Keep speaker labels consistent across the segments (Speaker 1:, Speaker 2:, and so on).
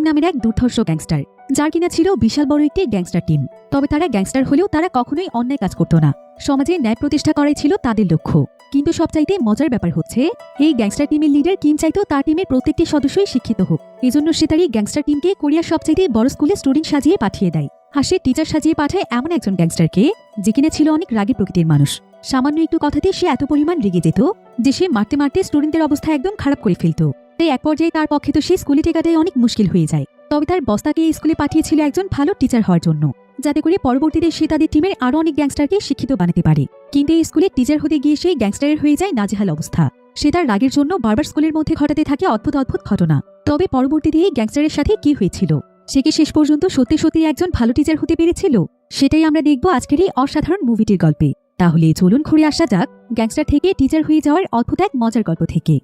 Speaker 1: Team নামের এক দুর্ধর্ষ গ্যাংস্টার, যার কিনা ছিল বিশাল বড় একটি গ্যাংস্টার টিম। তবে তারা গ্যাংস্টার হলেও তারা কখনোই অন্যায় কাজ করত না। সমাজে ন্যায় প্রতিষ্ঠা করাই ছিল তাদের লক্ষ্য। কিন্তু সবচাইতে মজার ব্যাপার হচ্ছে, এই গ্যাংস্টার টিমের লিডার কিম চাইতো তার টিমের প্রত্যেকটি সদস্যই শিক্ষিত হোক। এজন্য সে তার এই গ্যাংস্টার টিমকে কোরিয়ার সবচাইতে বড় স্কুলে স্টুডেন্ট সাজিয়ে পাঠিয়ে দেয়। আর সে টিচার সাজিয়ে পাঠায় এমন একজন গ্যাংস্টারকে, যে কিনা ছিল অনেক রাগী প্রকৃতির মানুষ। সামান্য একটু কথাতে সে এত পরিমাণ রেগে যেত যে সে মারতে মারতে স্টুডেন্টদের অবস্থা একদম খারাপ করে ফেলত। তাই এক পর্যায়ে তার পক্ষে তো সেই স্কুলে টেকাটাই অনেক মুশকিল হয়ে যায়। তবে তার বস তাকে এই স্কুলে পাঠিয়েছিল একজন ভালো টিচার হওয়ার জন্য, যাতে করে পরবর্তীতে সে তাদের টিমের আরো অনেক গ্যাংস্টারকে শিক্ষিত বানাতে পারে। কিন্তু এই স্কুলে টিচার হতে গিয়ে সেই গ্যাংস্টারের হয়ে যায় নাজেহাল অবস্থা। সে তার রাগের জন্য বারবার স্কুলের মধ্যে ঘটাতে থাকে অদ্ভুত অদ্ভুত ঘটনা। তবে পরবর্তীতে এই গ্যাংস্টারের সাথে কি হয়েছিল, সে কি শেষ পর্যন্ত সত্যি সত্যি একজন ভালো টিচার হতে পেরেছিল, সেটাই আমরা দেখব আজকের এই অসাধারণ মুভিটির গল্পে। তাহলে চলুন ঘুরে আসা যাক গ্যাংস্টার থেকে টিচার হয়ে যাওয়ার অদ্ভুত এক মজার গল্প থেকে।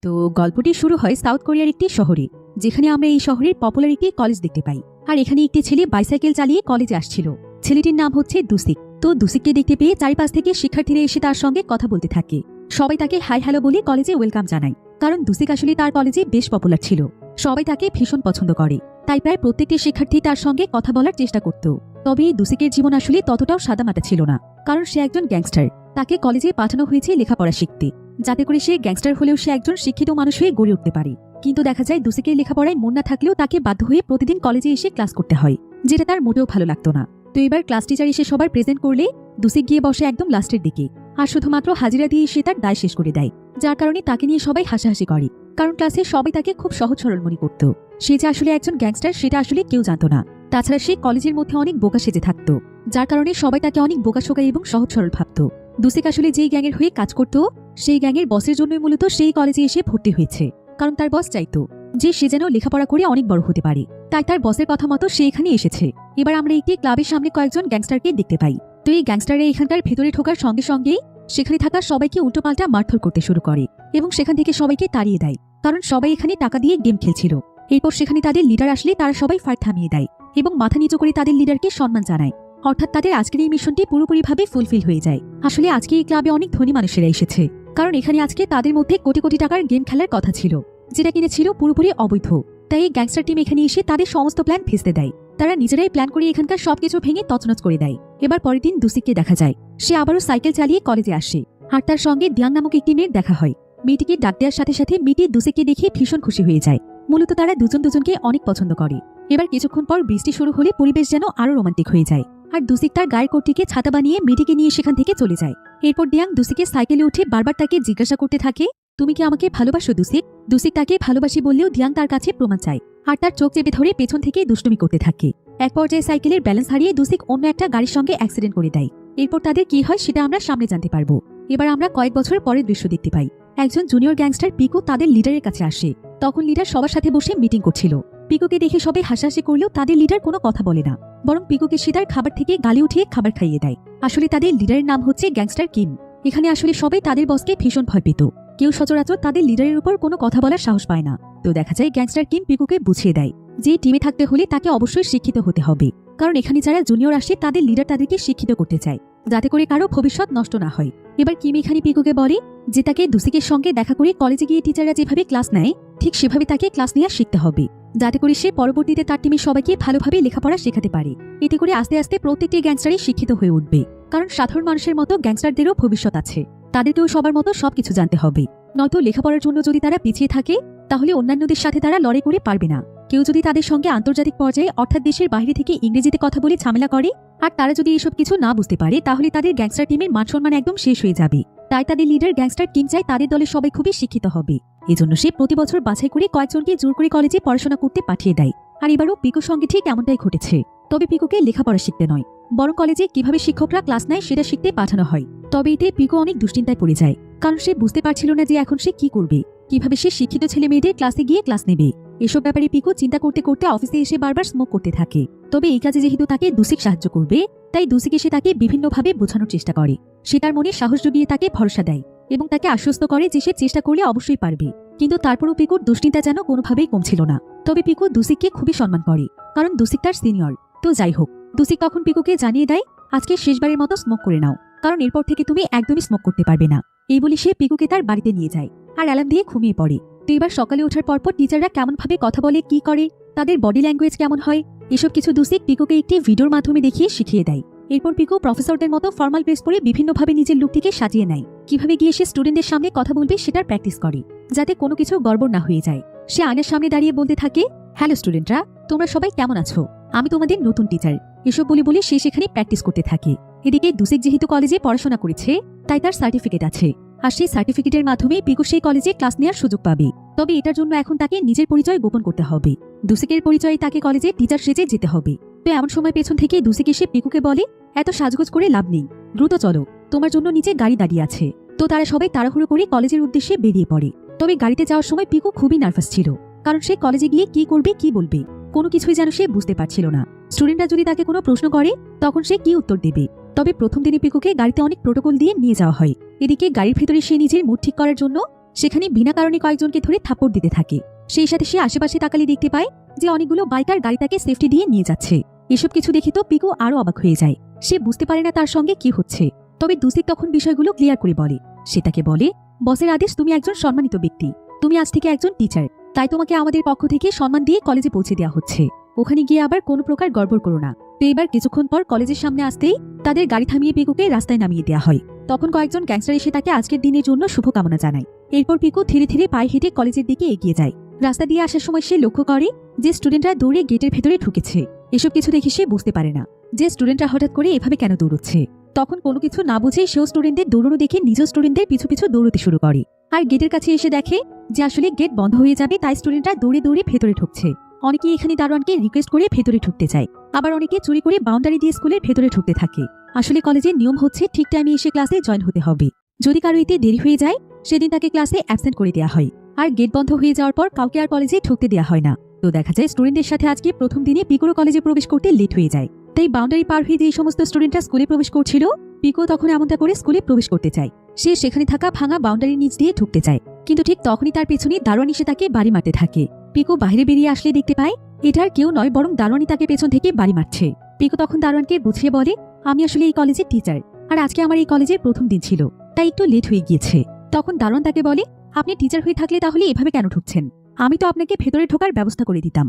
Speaker 1: তো গল্পটি শুরু হয় সাউথ কোরিয়ার একটি শহরে, যেখানে আমরা এই শহরের পপুলার একটি কলেজ দেখতে পাই। আর এখানে একটি ছেলে বাইসাইকেল চালিয়ে কলেজে আসছিল। ছেলেটির নাম হচ্ছে দুসিক। তো দুসিককে দেখতে পেয়ে চারিপাশ থেকে শিক্ষার্থীরা এসে তার সঙ্গে কথা বলতে থাকে। সবাই তাকে হাই হ্যালো বলে কলেজে ওয়েলকাম জানায়, কারণ দুসিক আসলে তার কলেজে বেশ পপুলার ছিল। সবাই তাকে ভীষণ পছন্দ করে, তাই প্রায় প্রত্যেকটি শিক্ষার্থী তার সঙ্গে কথা বলার চেষ্টা করত। তবে এই দুসিকের জীবন আসলে ততটাও সাদামাটা ছিল না, কারণ সে একজন গ্যাংস্টার। তাকে কলেজে পাঠানো হয়েছে লেখাপড়া শিখতে, যাতে করে সে গ্যাংস্টার হলেও সে একজন শিক্ষিত মানুষ হয়ে গড়ে উঠতে পারে। কিন্তু দেখা যায় দুসিকের লেখাপড়ায় মন না থাকলেও তাকে বাধ্য হয়ে প্রতিদিন কলেজে এসে ক্লাস করতে হয়, যেটা তার মোটেও ভালো লাগতো না। তো এবার ক্লাস টিচার এসে সবার প্রেজেন্ট করলে দুসিক গিয়ে বসে একদম লাস্টের দিকে, আর শুধুমাত্র হাজিরা দিয়ে সে তার দায় শেষ করে দেয়। যার কারণে তাকে নিয়ে সবাই হাসাহাসি করে, কারণ ক্লাসে সবাই তাকে খুব সহজ সরল মনে করত। সে যে আসলে একজন গ্যাংস্টার সেটা আসলে কেউ জানত না। তাছাড়া সে কলেজের মধ্যে অনেক বোকা সেজে থাকত, যার কারণে সবাই তাকে অনেক বোকাশোকা এবং সহজ সরল ভাবত। দুসিক আসলে যেই গ্যাংয়ের হয়ে কাজ করত, সেই গ্যাংয়ের বসের জন্যই মূলত সেই কলেজে এসে ভর্তি হয়েছে। কারণ তার বস চাইতো যে সে যেন লেখাপড়া করে অনেক বড় হতে পারে, তাই তার বসের কথা মতো সে এখানে এসেছে। এবার আমরা একটি ক্লাবের সামনে কয়েকজন গ্যাংস্টারকে দেখতে পাই। তো এই গ্যাংস্টাররা এখানকার ভেতরে ঢোকার সঙ্গে সঙ্গেই সেখানে থাকা সবাইকে উল্টোপাল্টা মারধর করতে শুরু করে এবং সেখান থেকে সবাইকে তাড়িয়ে দেয়, কারণ সবাই এখানে টাকা দিয়ে গেম খেলছিল। এরপর সেখানে তাদের লিডার আসলে তারা সবাই ফাইট থামিয়ে দেয় এবং মাথা নিচু করে তাদের লিডারকে সম্মান জানায়। অর্থাৎ তাদের আজকের এই মিশনটি পুরোপুরিভাবে ফুলফিল হয়ে যায়। আসলে আজকে এই ক্লাবে অনেক ধনী মানুষেরা এসেছে, কারণ এখানে আজকে তাদের মধ্যে কোটি কোটি টাকার গেম খেলার কথা ছিল, যেটা কিনে ছিল পুরোপুরি অবৈধ। তাই এই গ্যাংস্টার টিম এখানে এসে তাদের সমস্ত প্ল্যান ভেস্তে দেয়। তারা নিজেরাই প্ল্যান করে এখানকার সবকিছু ভেঙে তছনছ করে দেয়। এবার পরের দিন দুসিককে দেখা যায়, সে আবারও সাইকেল চালিয়ে কলেজে আসে, আর তার সঙ্গে দিয়াং নামক একটি মেয়ের দেখা হয়। মেয়েটিকে ডাক দেওয়ার সাথে সাথে মেয়েটি দুসিককে দেখে ভীষণ খুশি হয়ে যায়। মূলত তারা দুজন দুজনকে অনেক পছন্দ করে। এবার কিছুক্ষণ পর বৃষ্টি শুরু হলে পরিবেশ যেন আরো রোমান্টিক হয়ে যায়, আর দুসিক তার গায়ের কোটটিকে ছাতা বানিয়ে মেয়েটিকে নিয়ে সেখান থেকে চলে যায়। এরপর দিয়াং দুসিকে সাইকেলে উঠে বারবার তাকে জিজ্ঞাসা করতে থাকে, তুমি কি আমাকে ভালোবাসো দুসিক? দুসিক তাকে ভালোবাসি বললেও দিয়াং তার কাছে প্রমাণ চায়, আর তার চোখ চেপে ধরে পেছন থেকে দুষ্টুমি করতে থাকে। এক পর্যায়ে সাইকেলের ব্যালেন্স হারিয়ে দুসিক অন্য একটা গাড়ির সঙ্গে অ্যাক্সিডেন্ট করে দেয়। এরপর তাদের কি হয় সেটা আমরা সামনে জানতে পারবো। এবার আমরা কয়েক বছর পরের দৃশ্য দেখতে পাই। একজন জুনিয়র গ্যাংস্টার পিকু তাদের লিডারের কাছে আসে। তখন লিডার সবার সাথে বসে মিটিং করছিল। পিকুকে দেখে সবাই হাসাহাসি করলেও তাদের লিডার কোনো কথা বলে না, বরং পিকুকে সে তার খাবার থেকে গালি উঠিয়ে খাবার খাইয়ে দেয়। আসলে তাদের লিডারের নাম হচ্ছে গ্যাংস্টার কিম। এখানে আসলে সবাই তাদের বসকে ভীষণ ভয় পেত, কেউ সচরাচর তাদের লিডারের উপর কোনো কথা বলার সাহস পায় না। তো দেখা যায় গ্যাংস্টার কিম পিকুকে বুঝিয়ে দেয় যে টিমে থাকতে হলে তাকে অবশ্যই শিক্ষিত হতে হবে, কারণ এখানে যারা জুনিয়র আসে তাদের লিডার তাদেরকে শিক্ষিত করতে চায়, যাতে করে কারো ভবিষ্যৎ নষ্ট না হয়। এবার কিম এখানে পিকুকে বলে যে তাকে দুসিকের সঙ্গে দেখা করে কলেজে গিয়ে টিচাররা যেভাবে ক্লাস নেয় ঠিক সেভাবে তাকে ক্লাস নেওয়া শিখতে হবে, যাতে করে সে পরবর্তীতে তার টিমের সবাইকে ভালোভাবে লেখাপড়া শেখাতে পারে। এতে করে আস্তে আস্তে প্রত্যেকটি গ্যাংস্টারই শিক্ষিত হয়ে উঠবে, কারণ সাধারণ মানুষের মতো গ্যাংস্টারদেরও ভবিষ্যৎ আছে। তাদেরকেও সবার মতো সবকিছু জানতে হবে, নয়তো লেখাপড়ার জন্য যদি তারা পিছিয়ে থাকে তাহলে অন্যান্যদের সাথে তারা লড়াই করে পারবে না। কেউ যদি তাদের সঙ্গে আন্তর্জাতিক পর্যায়ে অর্থাৎ দেশের বাইরে থেকে ইংরেজিতে কথা বলে ঝামেলা করে আর তারা যদি এসব কিছু না বুঝতে পারে তাহলে তাদের গ্যাংস্টার টিমের মান সম্মান একদম শেষ হয়ে যাবে। তাই তাদের লিডার গ্যাংস্টার কিম চায় তাদের দলের সবাই খুবই শিক্ষিত হবে। এজন্য সে প্রতি বছর বাছাই করে কয়েকজনকে জোর করে কলেজে পড়াশোনা করতে পাঠিয়ে দেয়। আর এবারও পিকুর সঙ্গে ঠিক এমনটাই ঘটেছে। তবে পিকুকে লেখাপড়া শিখতে নয়, বরং কলেজে কিভাবে শিক্ষকরা ক্লাস নেয় সেটা শিখতে পাঠানো হয়। তবে এতে পিকু অনেক দুশ্চিন্তায় পড়ে যায়, কারণ সে বুঝতে পারছিল না যে এখন সে কি করবে, কিভাবে সে শিক্ষিত ছেলে মেয়েদের ক্লাসে গিয়ে ক্লাস নেবে। এসব ব্যাপারে পিকু চিন্তা করতে করতে অফিসে এসে বারবার স্মোক করতে থাকে। তবে এই কাজে যেহেতু তাকে দুসিক সাহায্য করবে, তাই দুসিক এসে তাকে বিভিন্নভাবে বোঝানোর চেষ্টা করে। সে তার মনে সাহস জুগিয়ে তাকে ভরসা দেয় এবং তাকে আশ্বস্ত করে যে সে চেষ্টা করলে অবশ্যই পারবে। কিন্তু তারপরও পিকুর দুশ্চিন্তা যেন কোনোভাবেই কমছিল না। তবে পিকু দুসিককে খুবই সম্মান করে, কারণ দুসিক তার সিনিয়র। তো যাই হোক, দুসিক তখন পিকুকে জানিয়ে দেয় আজকে শেষবারের মতো স্মোক করে নাও, কারণ এরপর থেকে তুমি একদমই স্মোক করতে পারবে না। এই বলে সে পিকুকে তার বাড়িতে নিয়ে যায় আর অ্যালার্ম দিয়ে ঘুমিয়ে পড়ে। তো এবার সকালে ওঠার পরপর টিচাররা কেমনভাবে কথা বলে, কি করে, তাদের বডি ল্যাঙ্গুয়েজ কেমন হয়, এসব কিছু দুসিক পিকুকে একটি ভিডিওর মাধ্যমে দেখিয়ে শিখিয়ে দেয়। এরপর পিকু প্রফেসরদের মতো ফর্মাল ড্রেস পরে বিভিন্নভাবে নিজের লুকটিকে সাজিয়ে নেয়। কিভাবে গিয়ে সে স্টুডেন্টদের সামনে কথা বলবে সেটার প্র্যাকটিস করে, যাতে কোনো কিছু গড়বড় না হয়ে যায়। সে আয়নার সামনে দাঁড়িয়ে বলতে থাকে, হ্যালো স্টুডেন্টরা, তোমরা সবাই কেমন আছো, আমি তোমাদের নতুন টিচার। এসব বলে বলে সে সেখানে প্র্যাকটিস করতে থাকে। এদিকে দুসিক যেহেতু কলেজে পড়াশোনা করেছে, তাই তার সার্টিফিকেট আছে, আর সেই সার্টিফিকেটের মাধ্যমে পিকু সেই কলেজে ক্লাস নেওয়ার সুযোগ পাবে। তবে এটার জন্য এখন তাকে নিজের পরিচয় গোপন করতে হবে। দুসিকের পরিচয়ে তাকে কলেজে টিচার সেজে যেতে হবে। তো এমন সময় পেছন থেকে দুসিক এসে পিকুকে বলে, এত সাজগোজ করে লাভ নেই, দ্রুত চলো, তোমার জন্য নিচে গাড়ি দাঁড়িয়ে আছে। তো তারা সবাই তাড়াহুড়ো করে কলেজের উদ্দেশ্যে বেরিয়ে পড়ে। তবে গাড়িতে যাওয়ার সময় পিকু খুবই নার্ভাস ছিল, কারণ সে কলেজে গিয়ে কি করবে কি বলবে কোনো কিছুই যেন সে বুঝতে পারছিল না। স্টুডেন্টরা যদি তাকে কোনো প্রশ্ন করে তখন সে কি উত্তর দেবে। তবে প্রথম দিনে পিকুকে গাড়িতে অনেক প্রোটোকল দিয়ে নিয়ে যাওয়া হয়। এদিকে গাড়ির ভেতরে সে নিজের মুড ঠিক করার জন্য সেখানে বিনা কারণে কয়েকজনকে ধরে থাপ্পড় দিতে থাকে। সেই সাথে সে আশেপাশে তাকালে দেখতে পায় যে অনেকগুলো বাইকার গাড়িটাকে সেফটি দিয়ে নিয়ে যাচ্ছে। এসব কিছু দেখে তো পিকু আরো অবাক হয়ে যায়। সে বুঝতে পারে না তার সঙ্গে কি হচ্ছে। তবে দুসিক তখন বিষয়গুলো ক্লিয়ার করে বলে। সে তাকে বলে, বসের আদেশ, তুমি একজন সম্মানিত ব্যক্তি, তুমি আজ থেকে একজন টিচার, তাই তোমাকে আমাদের পক্ষ থেকে সম্মান দিয়ে কলেজে পৌঁছে দেওয়া হচ্ছে। ওখানে গিয়ে আবার কোনো প্রকার গড়বড় করো না। তো এবার কিছুক্ষণ পর কলেজের সামনে আসতেই তাদের গাড়ি থামিয়ে পিকুকে রাস্তায় নামিয়ে দেওয়া হয়। তখন কয়েকজন গ্যাংস্টার এসে তাকে আজকের দিনের জন্য শুভকামনা জানায়। এরপর পিকু ধীরে ধীরে পায়ে হেঁটে কলেজের দিকে এগিয়ে যায়। রাস্তা দিয়ে আসার সময় সে লক্ষ্য করে যে স্টুডেন্টরা দৌড়ে গেটের ভেতরে ঢুকেছে। এসব কিছু দেখে সে বুঝতে পারে না যে স্টুডেন্টরা হঠাৎ করে এভাবে কেন দৌড়চ্ছে। তখন কোনো কিছু না বুঝে সেও স্টুডেন্টদের দৌড়ানো দেখে নিজ স্টুডেন্টদের পিছু পিছু দৌড়তে শুরু করে। আর গেটের কাছে এসে দেখে যে আসলে গেট বন্ধ হয়ে যাবে, তাই স্টুডেন্টরা দৌড়ে দৌড়ে ভেতরে ঢুকছে। অনেকেই এখানে দারোয়ানকে রিকোয়েস্ট করে ভেতরে ঢুকতে চায়, আবার অনেকে চুরি করে বাউন্ডারি দিয়ে স্কুলের ভেতরে ঢুকতে থাকে। আসলে কলেজের নিয়ম হচ্ছে ঠিক টাইমে এসে ক্লাসে জয়েন হতে হবে। যদি কারো এতে দেরি হয়ে যায় সেদিন তাকে ক্লাসে অ্যাবসেন্ট করে দেওয়া হয়। আর গেট বন্ধ হয়ে যাওয়ার পর কাউকে আর কলেজে ঢুকতে দেওয়া হয় না। তো দেখা যায় স্টুডেন্টদের সাথে আজকে প্রথম দিনে পিকুরও কলেজে প্রবেশ করতে লেট হয়ে যায়। তাই বাউন্ডারি পার হয়ে যে সমস্ত স্টুডেন্টরা স্কুলে প্রবেশ করছিল, পিকু তখন এমনটা করে স্কুলে প্রবেশ করতে চায়। সে সেখানে থাকা ভাঙা বাউন্ডারির নিচ দিয়ে ঢুকতে চায়, কিন্তু ঠিক তখনই তার পেছনে দারোয়ান এসে তাকে বাড়ি মারতে থাকে। পিকু বাইরে বেরিয়ে আসলে দেখতে পায় এটার কেউ নয়, বরং দারোয়ানই তাকে পেছন থেকে বাড়ি মারছে। পিকু তখন দারোয়ানকে বুঝিয়ে বলে, আমি আসলে এই কলেজের টিচার, আর আজকে আমার এই কলেজের প্রথম দিন ছিল, তাই একটু লেট হয়ে গিয়েছে। তখন দারোয়ান তাকে বলে, আপনি টিচার হয়ে থাকলে তাহলে এভাবে কেন ঢুকছেন? আমি তো আপনাকে ভেতরে ঢোকার ব্যবস্থা করে দিতাম।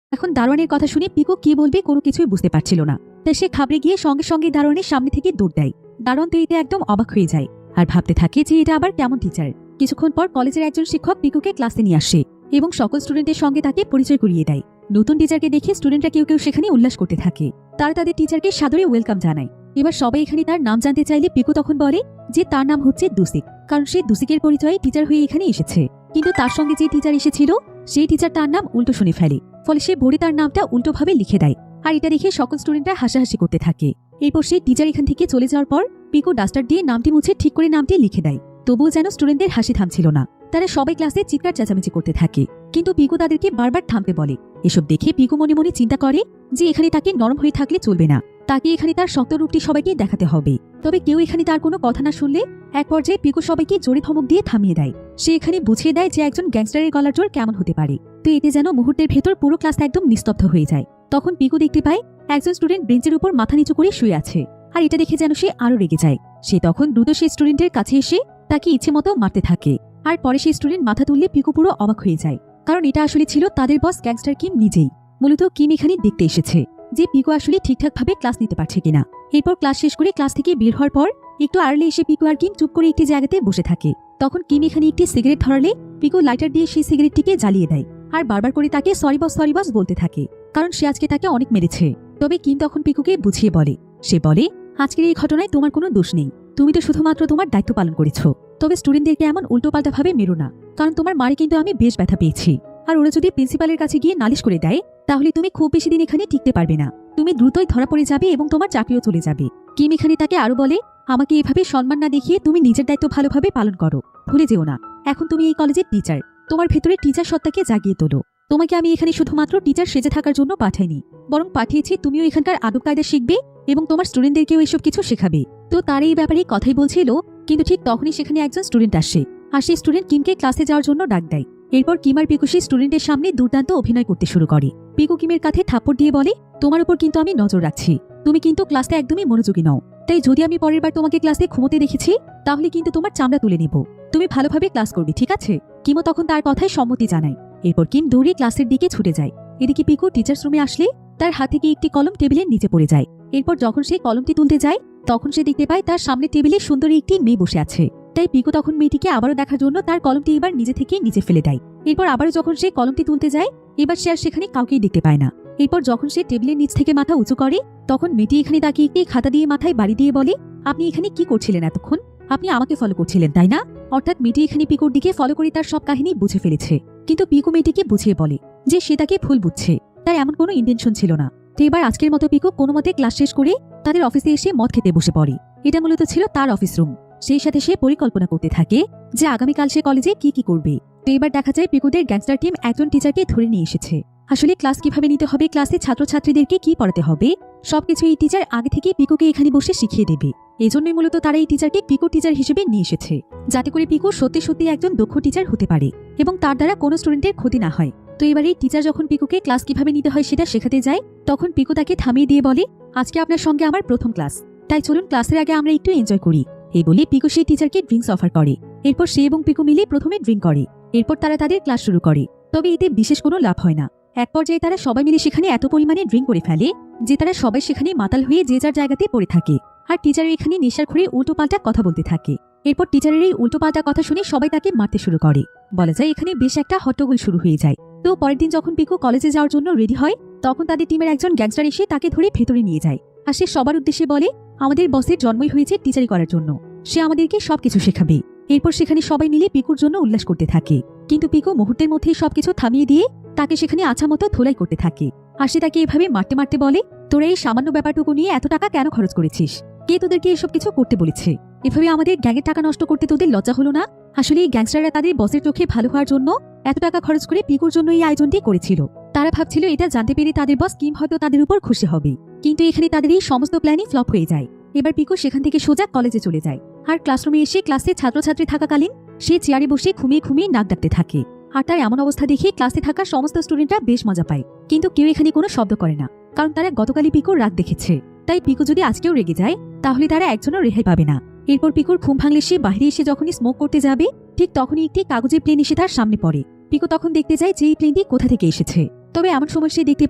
Speaker 1: এখন দারোয়ানের কথা শুনে পিকু কি বলবে কোনো কিছুই বুঝতে পারছিল না। তাই সে ঘাবড়ে গিয়ে সঙ্গে সঙ্গে দারোয়ানের সামনে থেকে দৌড় দেয়। দারোয়ান তো এতে একদম অবাক হয়ে যায় আর ভাবতে থাকে যে এটা আবার কেমন টিচার। কিছুক্ষণ পর কলেজের একজন শিক্ষক পিকুকে ক্লাসে নিয়ে আসে এবং সকল স্টুডেন্টের সঙ্গে তাকে পরিচয় করিয়ে দেয়। নতুন টিচারকে দেখে স্টুডেন্টরা কেউ কেউ সেখানে উল্লাস করতে থাকে। তারা তাদের টিচারকে সাদরে ওয়েলকাম জানায়। এবার সবাই এখানে তার নাম জানতে চাইলে পিকু তখন বলে যে তার নাম হচ্ছে দুসিক, কারণ সে দুসিকের পরিচয়ে টিচার হয়ে এখানে এসেছে। কিন্তু তার সঙ্গে যে টিচার এসেছিল সেই টিচার তার নাম উল্টো শুনে ফেলে, ফলে সে বোর্ডে তার নামটা উল্টোভাবে লিখে দেয়। আর এটা দেখে সকল স্টুডেন্টরা হাসাহাসি করতে থাকে। এরপর সেই টিচার এখান থেকে চলে যাওয়ার পর পিকু ডাস্টার দিয়ে নামটি মুছে ঠিক করে নামটি লিখে দেয়। তবুও যেন স্টুডেন্টদের হাসি থামছিল না। তারা সবাই ক্লাসে চিৎকার চেঁচামেচি করতে থাকে, কিন্তু পিকু তাদেরকে বারবার থামতে বলে। এসব দেখে পিকু মনে মনে চিন্তা করে যে এখানে তাকে নরম হয়ে থাকলে চলবে না, তাকে এখানে তার শক্ত রূপটি সবাইকে দেখাতে হবে। তবে কেউ এখানে তার কোনো কথা না শুনলে এক পর্যায়ে পিকু সবাইকে জোরে ধমক দিয়ে থামিয়ে দেয়। সে এখানে বুঝিয়ে দেয় যে একজন গ্যাংস্টারের গলার জোর কেমন হতে পারে। তো এতে যেন মুহূর্তের ভেতর পুরো ক্লাস একদম নিস্তব্ধ হয়ে যায়। তখন পিকু দেখতে পায় একজন স্টুডেন্ট বেঞ্চের উপর মাথা নিচু করে শুয়ে আছে। আর এটা দেখে যেন সে আরো রেগে যায়। সে তখন দ্রুত সেই স্টুডেন্টের কাছে এসে তাকে ইচ্ছে মতো মারতে থাকে। আর পরে সেই স্টুডেন্ট মাথা তুললে পিকু পুরো অবাক হয়ে যায়, কারণ এটা আসলে ছিল তাদের বস গ্যাংস্টার কিম নিজেই। মূলত কিম এখানে দেখতে এসেছে যে পিকু আসলে ঠিকঠাকভাবে ক্লাস নিতে পারছে কিনা। এরপর ক্লাস শেষ করে ক্লাস থেকে বের হওয়ার পর একটু আড়ালে এসে পিকু আর কিম চুপ করে একটি জায়গাতে বসে থাকে। তখন কিম এখানে একটি সিগারেট ধরালে পিকু লাইটার দিয়ে সেই সিগারেটটিকে জ্বালিয়ে দেয় আর বারবার করে তাকে সরি বস বলতে থাকে, কারণ সে আজকে তাকে অনেক মেরেছে। তবে কিম তখন পিকুকে বুঝিয়ে বলে, সে বলে, আজকের এই ঘটনায় তোমার কোনো দোষ নেই, তুমি তো শুধুমাত্র তোমার দায়িত্ব পালন করেছো। তবে স্টুডেন্টদেরকে এমন উল্টোপাল্টা ভাবে মেরো না, কারণ তোমার মারে কিন্তু আমি বেশ ব্যথা পেয়েছি। আর ওরা যদি প্রিন্সিপালের কাছে গিয়ে নালিশ করে দেয় তাহলে তুমি খুব বেশি দিন এখানে টিকতে পারবে না, তুমি দ্রুতই ধরা পড়ে যাবে এবং তোমার চাকরিও চলে যাবে। কিম এখানে তাকে আরো বলে, আমাকে এভাবে সম্মান না দেখিয়ে তুমি নিজের দায়িত্ব ভালোভাবে পালন করো, ভুলে যেও না এখন তুমি এই কলেজের টিচার, তোমার ভেতরে টিচার সত্তাকে জাগিয়ে তোলো। তোমাকে আমি এখানে শুধুমাত্র টিচার সেজে থাকার জন্য পাঠাইনি, বরং পাঠিয়েছি তুমিও এখানকার আদব কায়দা শিখবে এবং তোমার স্টুডেন্টদেরকেও এসব কিছু শেখাবে। তো তার এই ব্যাপারে কথাই বলছিল, কিন্তু ঠিক তখনই সেখানে একজন স্টুডেন্ট আসে আর সেই স্টুডেন্ট কিমকে ক্লাসে যাওয়ার জন্য ডাক দেয়। এরপর কিম আর পিকু সেই স্টুডেন্টের সামনে দুর্দান্ত অভিনয় করতে শুরু করে। পিকু কিমের কাঁধে থাপ্পড় দিয়ে বলে, তোমার উপর কিন্তু আমি নজর রাখছি, তুমি কিন্তু ক্লাসে একদমই মনোযোগী নও, তাই যদি আমি পরের বার তোমাকে ক্লাসে ঘুমোতে দেখেছি তাহলে কিন্তু তোমার চামড়া তুলে নেব। তুমি ভালোভাবে ক্লাস করবে, ঠিক আছে? কিমও তখন তার কথায় সম্মতি জানায়। এরপর কিম দৌড়ে ক্লাসের দিকে ছুটে যায়। এদিকে পিকু টিচার্স রুমে আসলে তার হাত থেকে একটি কলম টেবিলের নিচে পড়ে যায়। এরপর যখন সে কলমটি তুলতে যায় তখন সে দেখতে পায় তার সামনে টেবিলে সুন্দরী একটি মেয়ে বসে আছে। তাই পিকু তখন মেয়েটিকে আবারও দেখার জন্য তার কলমটি এবার নিজে থেকে নিচে ফেলে দেয়। এরপর আবারও যখন সে কলমটি তুলতে যায় এবার সে আর সেখানে কাউকেই দেখতে পায় না। এরপর যখন সে টেবিলের নিচ থেকে মাথা উঁচু করে তখন মেয়েটি এখানে তাকে একটি খাতা দিয়ে মাথায় বাড়ি দিয়ে বলে, আপনি এখানে কি করছিলেন এতক্ষণ? আপনি আমাকে ফলো করছিলেন তাই না? অর্থাৎ মেয়েটি এখানে পিকুর দিকে ফলো করে তার সব কাহিনী বুঝে ফেলেছে। কিন্তু পিকু মেয়েটিকে বুঝিয়ে বলে যে সে তাকে ভুল বুঝছে, তার এমন কোনো ইন্টেনশন ছিল না। তো এবার আজকের মতো পিকু কোনো মতে ক্লাস শেষ করে তাদের অফিসে এসে মদ খেতে বসে পড়ে। এটা মূলত ছিল তার অফিস রুম। সেই সাথে সে পরিকল্পনা করতে থাকে যে আগামীকাল সে কলেজে কি কি করবে। তো এবার দেখা যায় পিকুদের গ্যাংস্টার টিম একজন টিচারকে ধরে নিয়ে এসেছে। আসলে ক্লাস কিভাবে নিতে হবে, ক্লাসে ছাত্রছাত্রীদেরকে কি পড়াতে হবে সবকিছু এই টিচার আগে থেকে পিকুকে এখানে বসে শিখিয়ে দেবে। এজন্যই মূলত তারা এই টিচারকে পিকু টিচার হিসেবে নিয়ে এসেছে, যাতে করে পিকু সত্যি সত্যি একজন দক্ষ টিচার হতে পারে এবং তার দ্বারা কোনো স্টুডেন্টের ক্ষতি না হয়। তো এবার এই টিচার যখন পিকুকে ক্লাস কিভাবে নিতে হয় সেটা শেখাতে যায় তখন পিকু তাকে থামিয়ে দিয়ে বলে, আজকে আপনার সঙ্গে আমার প্রথম ক্লাস, তাই চলুন ক্লাসের আগে আমরা একটু এনজয় করি। এই বলে পিকু সেই টিচারকে ড্রিঙ্কস অফার করে। এরপর সে এবং পিকু মিলে প্রথমে ড্রিঙ্ক করে। এরপর তারা তাদের ক্লাস শুরু করে। তবে এতে বিশেষ কোনো লাভ হয় না। এক পর্যায়ে তারা সবাই মিলে সেখানে এত পরিমাণে ড্রিঙ্ক করে ফেলে যে তারা সবাই সেখানে মাতাল হয়ে যে যার জায়গাতে পড়ে থাকে। আর টিচারের এখানে নেশার ঘুরে উল্টোপাল্টা কথা বলতে থাকে। এরপর টিচারের এই উল্টোপাল্টা কথা শুনে সবাই তাকে মারতে শুরু করে। বলা যায় এখানে বেশ একটা হট্টগোল শুরু হয়ে যায়। তো পরের দিন যখন পিকু কলেজে যাওয়ার জন্য রেডি হয় তখন তাদের টিমের একজন গ্যাংস্টার এসে তাকে ধরে ভেতরে নিয়ে যায়। আর সে সবার উদ্দেশ্যে বলে, আমাদের বসের জন্মই হয়েছে টিচারি করার জন্য, সে আমাদেরকে সবকিছু শেখাবে। এরপর সেখানে সবাই মিলে পিকুর জন্য উল্লাস করতে থাকে। কিন্তু পিকু মুহূর্তের মধ্যেই সবকিছু থামিয়ে দিয়ে তাকে সেখানে আছা মতো ধোলাই করতে থাকে। আর সে তাকে এভাবে মারতে মারতে বলে, তোরা এই সামান্য ব্যাপারটুকু নিয়ে এত টাকা কেন খরচ করেছিস? কে তোদেরকে এসব কিছু করতে বলেছে? এভাবে আমাদের গ্যাংয়ের টাকা নষ্ট করতে তোদের লজ্জা হলো না? আসলে এই গ্যাংস্টাররা তাদের বসের চোখে ভালো হওয়ার জন্য এত টাকা খরচ করে পিকুর জন্য এই আয়োজনটি করেছিল। তারা ভাবছিল এটা জানতে পেরে তাদের বস কিম হয়তো তাদের উপর খুশি হবে। কিন্তু এখানে তাদের এই সমস্ত প্ল্যানই ফ্লপ হয়ে যায়। এবার পিকু সেখান থেকে সোজা কলেজে চলে যায়। আর ক্লাসরুমে এসে ক্লাসে ছাত্রছাত্রী থাকাকালীন সে চেয়ারে বসে ঘুমিয়ে ঘুমিয়ে নাক ডাকতে থাকে। আর তার এমন অবস্থা দেখে ক্লাসে থাকা সমস্ত স্টুডেন্টরা বেশ মজা পায়। কিন্তু কেউ এখানে কোনো শব্দ করে না, কারণ তারা গতকালই পিকুর রাগ দেখেছে। তাই পিকু যদি আজকেও রেগে যায় তাহলে তারা একজনও রেহাই পাবে না। এরপর পিকুর ঘুম ভাঙলে সে বাইরে এসে যখনই স্মোক করতে যাবে ঠিক তখনই একটি কাগজের প্লেন এসে তার সামনে পড়ে। পিকু তখন দেখতে যায় যে এই প্লেনটি কোথা থেকে এসেছে। তবে এমন সময় সে দেখতে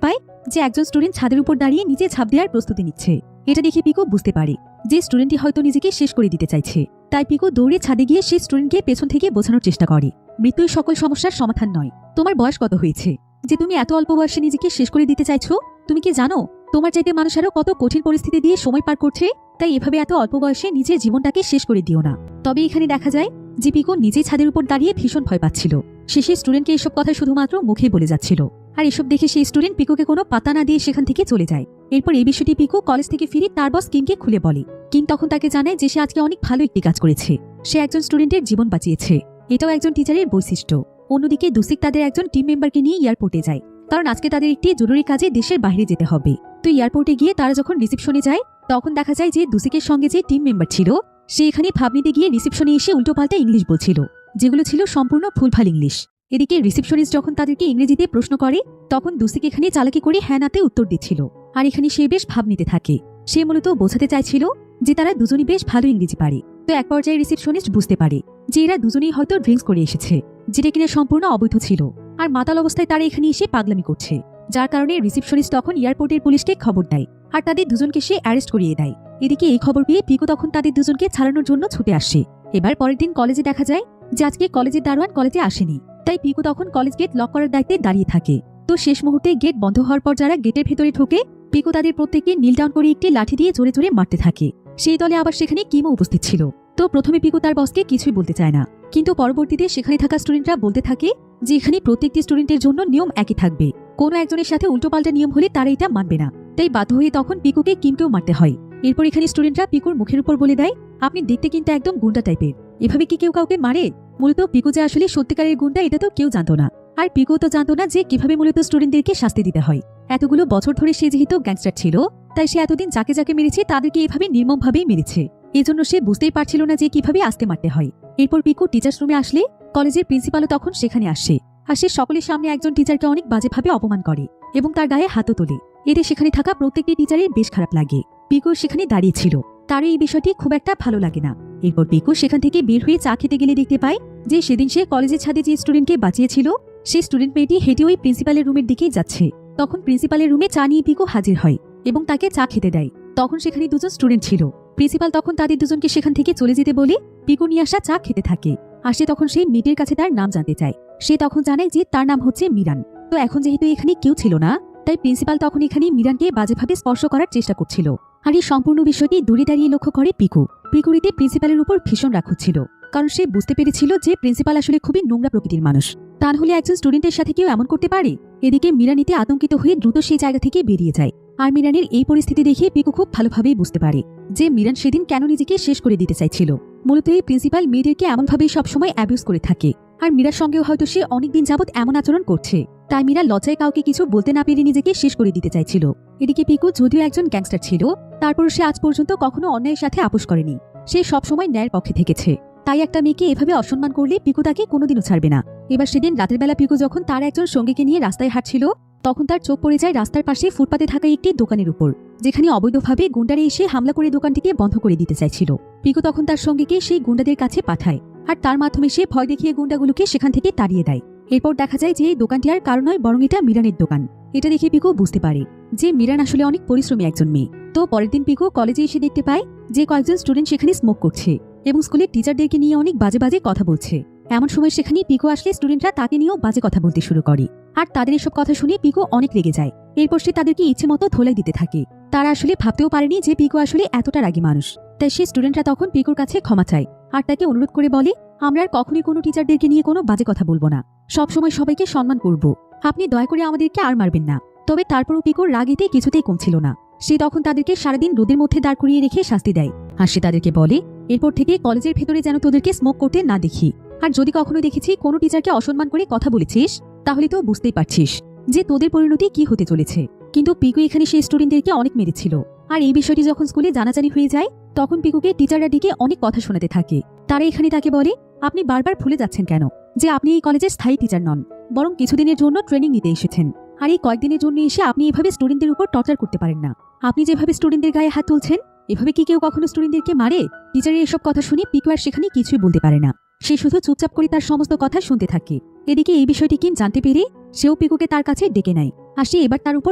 Speaker 1: পায় যে একজন স্টুডেন্ট ছাদের উপর দাঁড়িয়ে নিচে ঝাঁপ দেওয়ার প্রস্তুতি নিচ্ছে। এটা দেখে পিকু বুঝতে পারে যে স্টুডেন্টটি হয়তো নিজেকে শেষ করে দিতে চাইছে। তাই পিকু দৌড়ে ছাদে গিয়ে সেই স্টুডেন্টকে পেছন থেকে বোঝানোর চেষ্টা করে, মৃত্যুই সকল সমস্যার সমাধান নয়। তোমার বয়স কত হয়েছে যে তুমি এত অল্প বয়সে নিজেকে শেষ করে দিতে চাইছো? তুমি কি জানো তোমার চাইতে মানুষ আরো কত কঠিন পরিস্থিতি দিয়ে সময় পার করছে? তাই এভাবে এত অল্প বয়সে নিজের জীবনটাকে শেষ করে দিও না। তবে এখানে দেখা যায় যে পিকু নিজেই ছাদের উপর দাঁড়িয়ে ভীষণ ভয় পাচ্ছিল। সে সেই স্টুডেন্টকে এসব কথা শুধুমাত্র মুখে বলে যাচ্ছিল। আর এসব দেখে সেই স্টুডেন্ট পিকুকে কোনো পাতা না দিয়ে সেখান থেকে চলে যায়। এরপর এই বিষয়টি পিকু কলেজ থেকে ফিরে তার বস কিমকে খুলে বলে। কিম তখন তাকে জানায় যে সে আজকে অনেক ভালো একটি কাজ করেছে, সে একজন স্টুডেন্টের জীবন বাঁচিয়েছে। এটাও একজন টিচারের বৈশিষ্ট্য। অন্যদিকে দুসিক তাদের একজন টিম মেম্বারকে নিয়ে এয়ারপোর্টে যায়, কারণ আজকে তাদের একটি জরুরি কাজে দেশের বাইরে যেতে হবে। তো এয়ারপোর্টে গিয়ে তারা যখন রিসেপশনে যায় তখন দেখা যায় যে দুসিকের সঙ্গে যে টিম মেম্বার ছিল সে এখানে ভাব নিতে গিয়ে রিসেপশনে এসে উল্টোপাল্টা ইংলিশ বলছিল, যেগুলো ছিল সম্পূর্ণ ভুলভাল ইংলিশ। এদিকে রিসেপশনিস্ট যখন তাদেরকে ইংরেজিতে প্রশ্ন করে তখন দুসিক এখানে চালাকি করে হ্যাঁ নাতে উত্তর দিচ্ছিল। আর এখানে সে বেশ ভাব নিতে থাকে। সে মূলত বোঝাতে চাইছিল যে তারা দুজনই বেশ ভালো ইংরেজি পারে। তো এক পর্যায়ে রিসেপশনিস্ট বুঝতে পারে যে এরা দুজনেই হয়তো ড্রিঙ্কস করে এসেছে, যেটা কিনা সম্পূর্ণ অবৈধ ছিল। আর মাতাল অবস্থায় তারা এখানে এসে পাগলামি করছে, যার কারণে রিসেপশনিস্ট তখন এয়ারপোর্টের পুলিশকে খবর দেয় আর তাদের দুজনকে সে অ্যারেস্ট করিয়ে দেয়। এদিকে এই খবর পেয়ে পিকু তখন তাদের দুজনকে ছাড়ানোর জন্য ছুটে আসে। এবার পরের দিন কলেজে দেখা যায় যে আজকে কলেজের দারোয়ান কলেজে আসেনি। তাই পিকু তখন কলেজ গেট লক করার দায়িত্বে দাঁড়িয়ে থাকে। তো শেষ মুহূর্তে গেট বন্ধ হওয়ার পর যারা গেটের ভেতরে ঢোকে পিকু তাদের প্রত্যেককে নীল ডাউন করে একটি লাঠি দিয়ে জোরে জোরে মারতে থাকে। সেই দলে আবার সেখানে কিমও উপস্থিত ছিল। তো প্রথমে পিকু তার বসকে কিছুই বলতে চায় না, কিন্তু পরবর্তীতে সেখানে থাকা স্টুডেন্টরা বলতে থাকে যে এখানে প্রত্যেকটি স্টুডেন্টের জন্য নিয়ম একই থাকবে, কোনো একজনের সাথে উল্টোপাল্টা নিয়ম হলে তারা এটা মানবে না। তাই বাধ্য হয়ে তখন পিকুকে কিমকেও মারতে হয়। এরপর এখানে স্টুডেন্টরা পিকুর মুখের উপর বলে দেয়, আপনি দেখতে কিন্তু একদম গুন্ডা টাইপের, এভাবে কি কেউ কাউকে মারে? মূলত পিকু যে আসলে সত্যিকারের গুন্ডা এটা তো কেউ জানতো না। আর পিকু তো জানতো না যে কিভাবে মূলত স্টুডেন্টদেরকে শাস্তি দিতে হয়। এতগুলো বছর ধরে সে যেহেতু গ্যাংস্টার ছিল তাই সে এতদিন যাকে যাকে মেরেছে তাদেরকে এভাবে নির্মমভাবেই মেরেছে। এজন্য সে বুঝতেই পারছিল না যে কিভাবে আস্তে মারতে হয়। এরপর পিকু টিচার্স রুমে আসলে কলেজের প্রিন্সিপালও তখন সেখানে আসে। আর সে সকলের সামনে একজন টিচারকে অনেক বাজেভাবে অপমান করে এবং তার গায়ে হাতও তোলে। এতে সেখানে থাকা প্রত্যেকটি টিচারের বেশ খারাপ লাগে। পিকু সেখানে দাঁড়িয়েছিল, তার এই বিষয়টি খুব একটা ভালো লাগে না। এরপর পিকু সেখান থেকে বের হয়ে চা খেতে গেলে দেখতে পায় যে সেদিন সে কলেজের ছাদে যে স্টুডেন্টকে বাঁচিয়েছিল সেই স্টুডেন্ট মেয়েটি হেঁটে ওই প্রিন্সিপালের রুমের দিকেই যাচ্ছে। তখন প্রিন্সিপালের রুমে চা নিয়ে পিকু হাজির হয় এবং তাকে চা খেতে দেয়। তখন সেখানে দুজন স্টুডেন্ট ছিল। প্রিন্সিপাল তখন তাদের দুজনকে সেখান থেকে চলে যেতে বলে পিকু নিয়ে আসা চা খেতে থাকে। আর সে তখন সেই মেয়েটির কাছে তার নাম জানতে চায়। সে তখন জানায় যে তার নাম হচ্ছে মিরান। তো এখন যেহেতু এখানে কেউ ছিল না, তাই প্রিন্সিপাল তখন এখানে মিরানকে বাজেভাবে স্পর্শ করার চেষ্টা করছিল। আর এই সম্পূর্ণ বিষয়টি দূরে দাঁড়িয়ে লক্ষ্য করে পিকু। পিকুরিতে প্রিন্সিপালের উপর ভীষণ রাগ হচ্ছিল, কারণ সে বুঝতে পেরেছিল যে প্রিন্সিপাল আসলে খুবই নোংরা প্রকৃতির মানুষ। তা হলে একজন স্টুডেন্টের সাথে কেউ এমন করতে পারে? এদিকে মিরানিতে আতঙ্কিত হয়ে দ্রুত সেই জায়গা থেকে বেরিয়ে যায়। আর মিরানের এই পরিস্থিতি দেখে পিকু খুব ভালোভাবেই বুঝতে পারে যে মিরান সেদিন কেন নিজেকে শেষ করে দিতে চাইছিল। মূলত এই প্রিন্সিপাল মেয়েদেরকে এমনভাবেই সবসময় অ্যাবিউজ করে থাকে। আর মীরার সঙ্গেও হয়তো সে অনেকদিন যাবৎ এমন আচরণ করছে, তাই মীরা লজ্জায় কাউকে কিছু বলতে না পেরে নিজেকে শেষ করে দিতে চাইছিল। এদিকে পিকু যদিও একজন গ্যাংস্টার ছিল, তারপর সে আজ পর্যন্ত কখনো অন্যায়ের সাথে আপোষ করেনি। সে সবসময় ন্যায়ের পক্ষে থেকেছে। তাই একটা মেয়েকে এভাবে অসম্মান করলে পিকু তাকে কোনোদিনও ছাড়বে না। এবার সেদিন রাতের বেলা পিকু যখন তার একজন সঙ্গীকে নিয়ে রাস্তায় হাঁটছিল, তখন তার চোখ পড়ে যায় রাস্তার পাশে ফুটপাতে থাকা একটি দোকানের উপর, যেখানে অবৈধভাবে গুন্ডারা এসে হামলা করে দোকানটিকে বন্ধ করে দিতে চাইছিল। পিকু তখন তার সঙ্গীকে সেই গুন্ডাদের কাছে পাঠায়, আর তার মাধ্যমে সে ভয় দেখিয়ে গুন্ডাগুলোকে সেখান থেকে তাড়িয়ে দেয়। এরপর দেখা যায় যে এই দোকানটি আর কারো নয়, বরং এটা মিরানের দোকান। এটা দেখে পিকু বুঝতে পারে যে মিরান আসলে অনেক পরিশ্রমী একজন মেয়ে। তো পরের দিন পিকু কলেজে এসে দেখতে পায় যে কয়েকজন স্টুডেন্ট সেখানে স্মোক করছে এবং স্কুলের টিচারদেরকে নিয়ে অনেক বাজে বাজে কথা বলছে। এমন সময় সেখানে পিকু আসলে স্টুডেন্টরা তাকে নিয়েও বাজে কথা বলতে শুরু করে। আর তাদের এসব কথা শুনে পিকু অনেক রেগে যায়। এরপর সে তাদেরকে ইচ্ছে মতো ধোলাই দিতে থাকে। তারা আসলে ভাবতেও পারেনি যে পিকু আসলে এতটা রাগী মানুষ। তাই সেই স্টুডেন্টরা তখন পিকুর কাছে ক্ষমা চায় আর তাকে অনুরোধ করে বলে, আমরা আর কখনোই কোনো টিচারদেরকে নিয়ে কোনো বাজে কথা বলবো না, সবসময় সবাইকে সম্মান করব। আপনি দয়া করে আমাদেরকে আর মারবেন না। তবে তারপরও পিকুর রাগ এতে কিছুতেই কমছিল না। সে তখন তাদেরকে সারাদিন রোদের মধ্যে দাঁড় করিয়ে রেখে শাস্তি দেয়। আর সে তাদেরকে বলে, এরপর থেকে কলেজের ভেতরে যেন তোদেরকে স্মোক করতে না দেখি। আর যদি কখনো দেখেছি কোনো টিচারকে অসম্মান করে কথা বলেছিস, তাহলে তো বুঝতেই পারছিস যে তোদের পরিণতি কি হতে চলেছে। কিন্তু পিকু এখানে সেই স্টুডেন্টদেরকে অনেক মেরেছিল। আর এই বিষয়টি যখন স্কুলে জানাজানি হয়ে যায়, তখন পিকুকে টিচাররা ডেকে অনেক কথা শোনাতে থাকে। তারা এখানে তাকে বলে, আপনি বারবার ভুলে যাচ্ছেন কেন যে আপনি এই কলেজের স্থায়ী টিচার নন, বরং কিছুদিনের জন্য ট্রেনিং নিতে এসেছেন। আর এই কয়েকদিনের জন্য এসে আপনি এভাবে স্টুডেন্টদের উপর টর্চার করতে পারেন না। আপনি যেভাবে স্টুডেন্টদের গায়ে হাত তুলছেন, এভাবে কি কেউ কখনো স্টুডেন্টদেরকে মারে? টিচারের এসব কথা শুনে পিকু আর সেখানে কিছুই বলতে পারে না। সে শুধু চুপচাপ করে তার সমস্ত কথা শুনতে থাকে। এদিকে এই বিষয়টি কিন জানতে পেরে সেও পিকুকে তার কাছে ডেকে নেয়। আর সে এবার তার উপর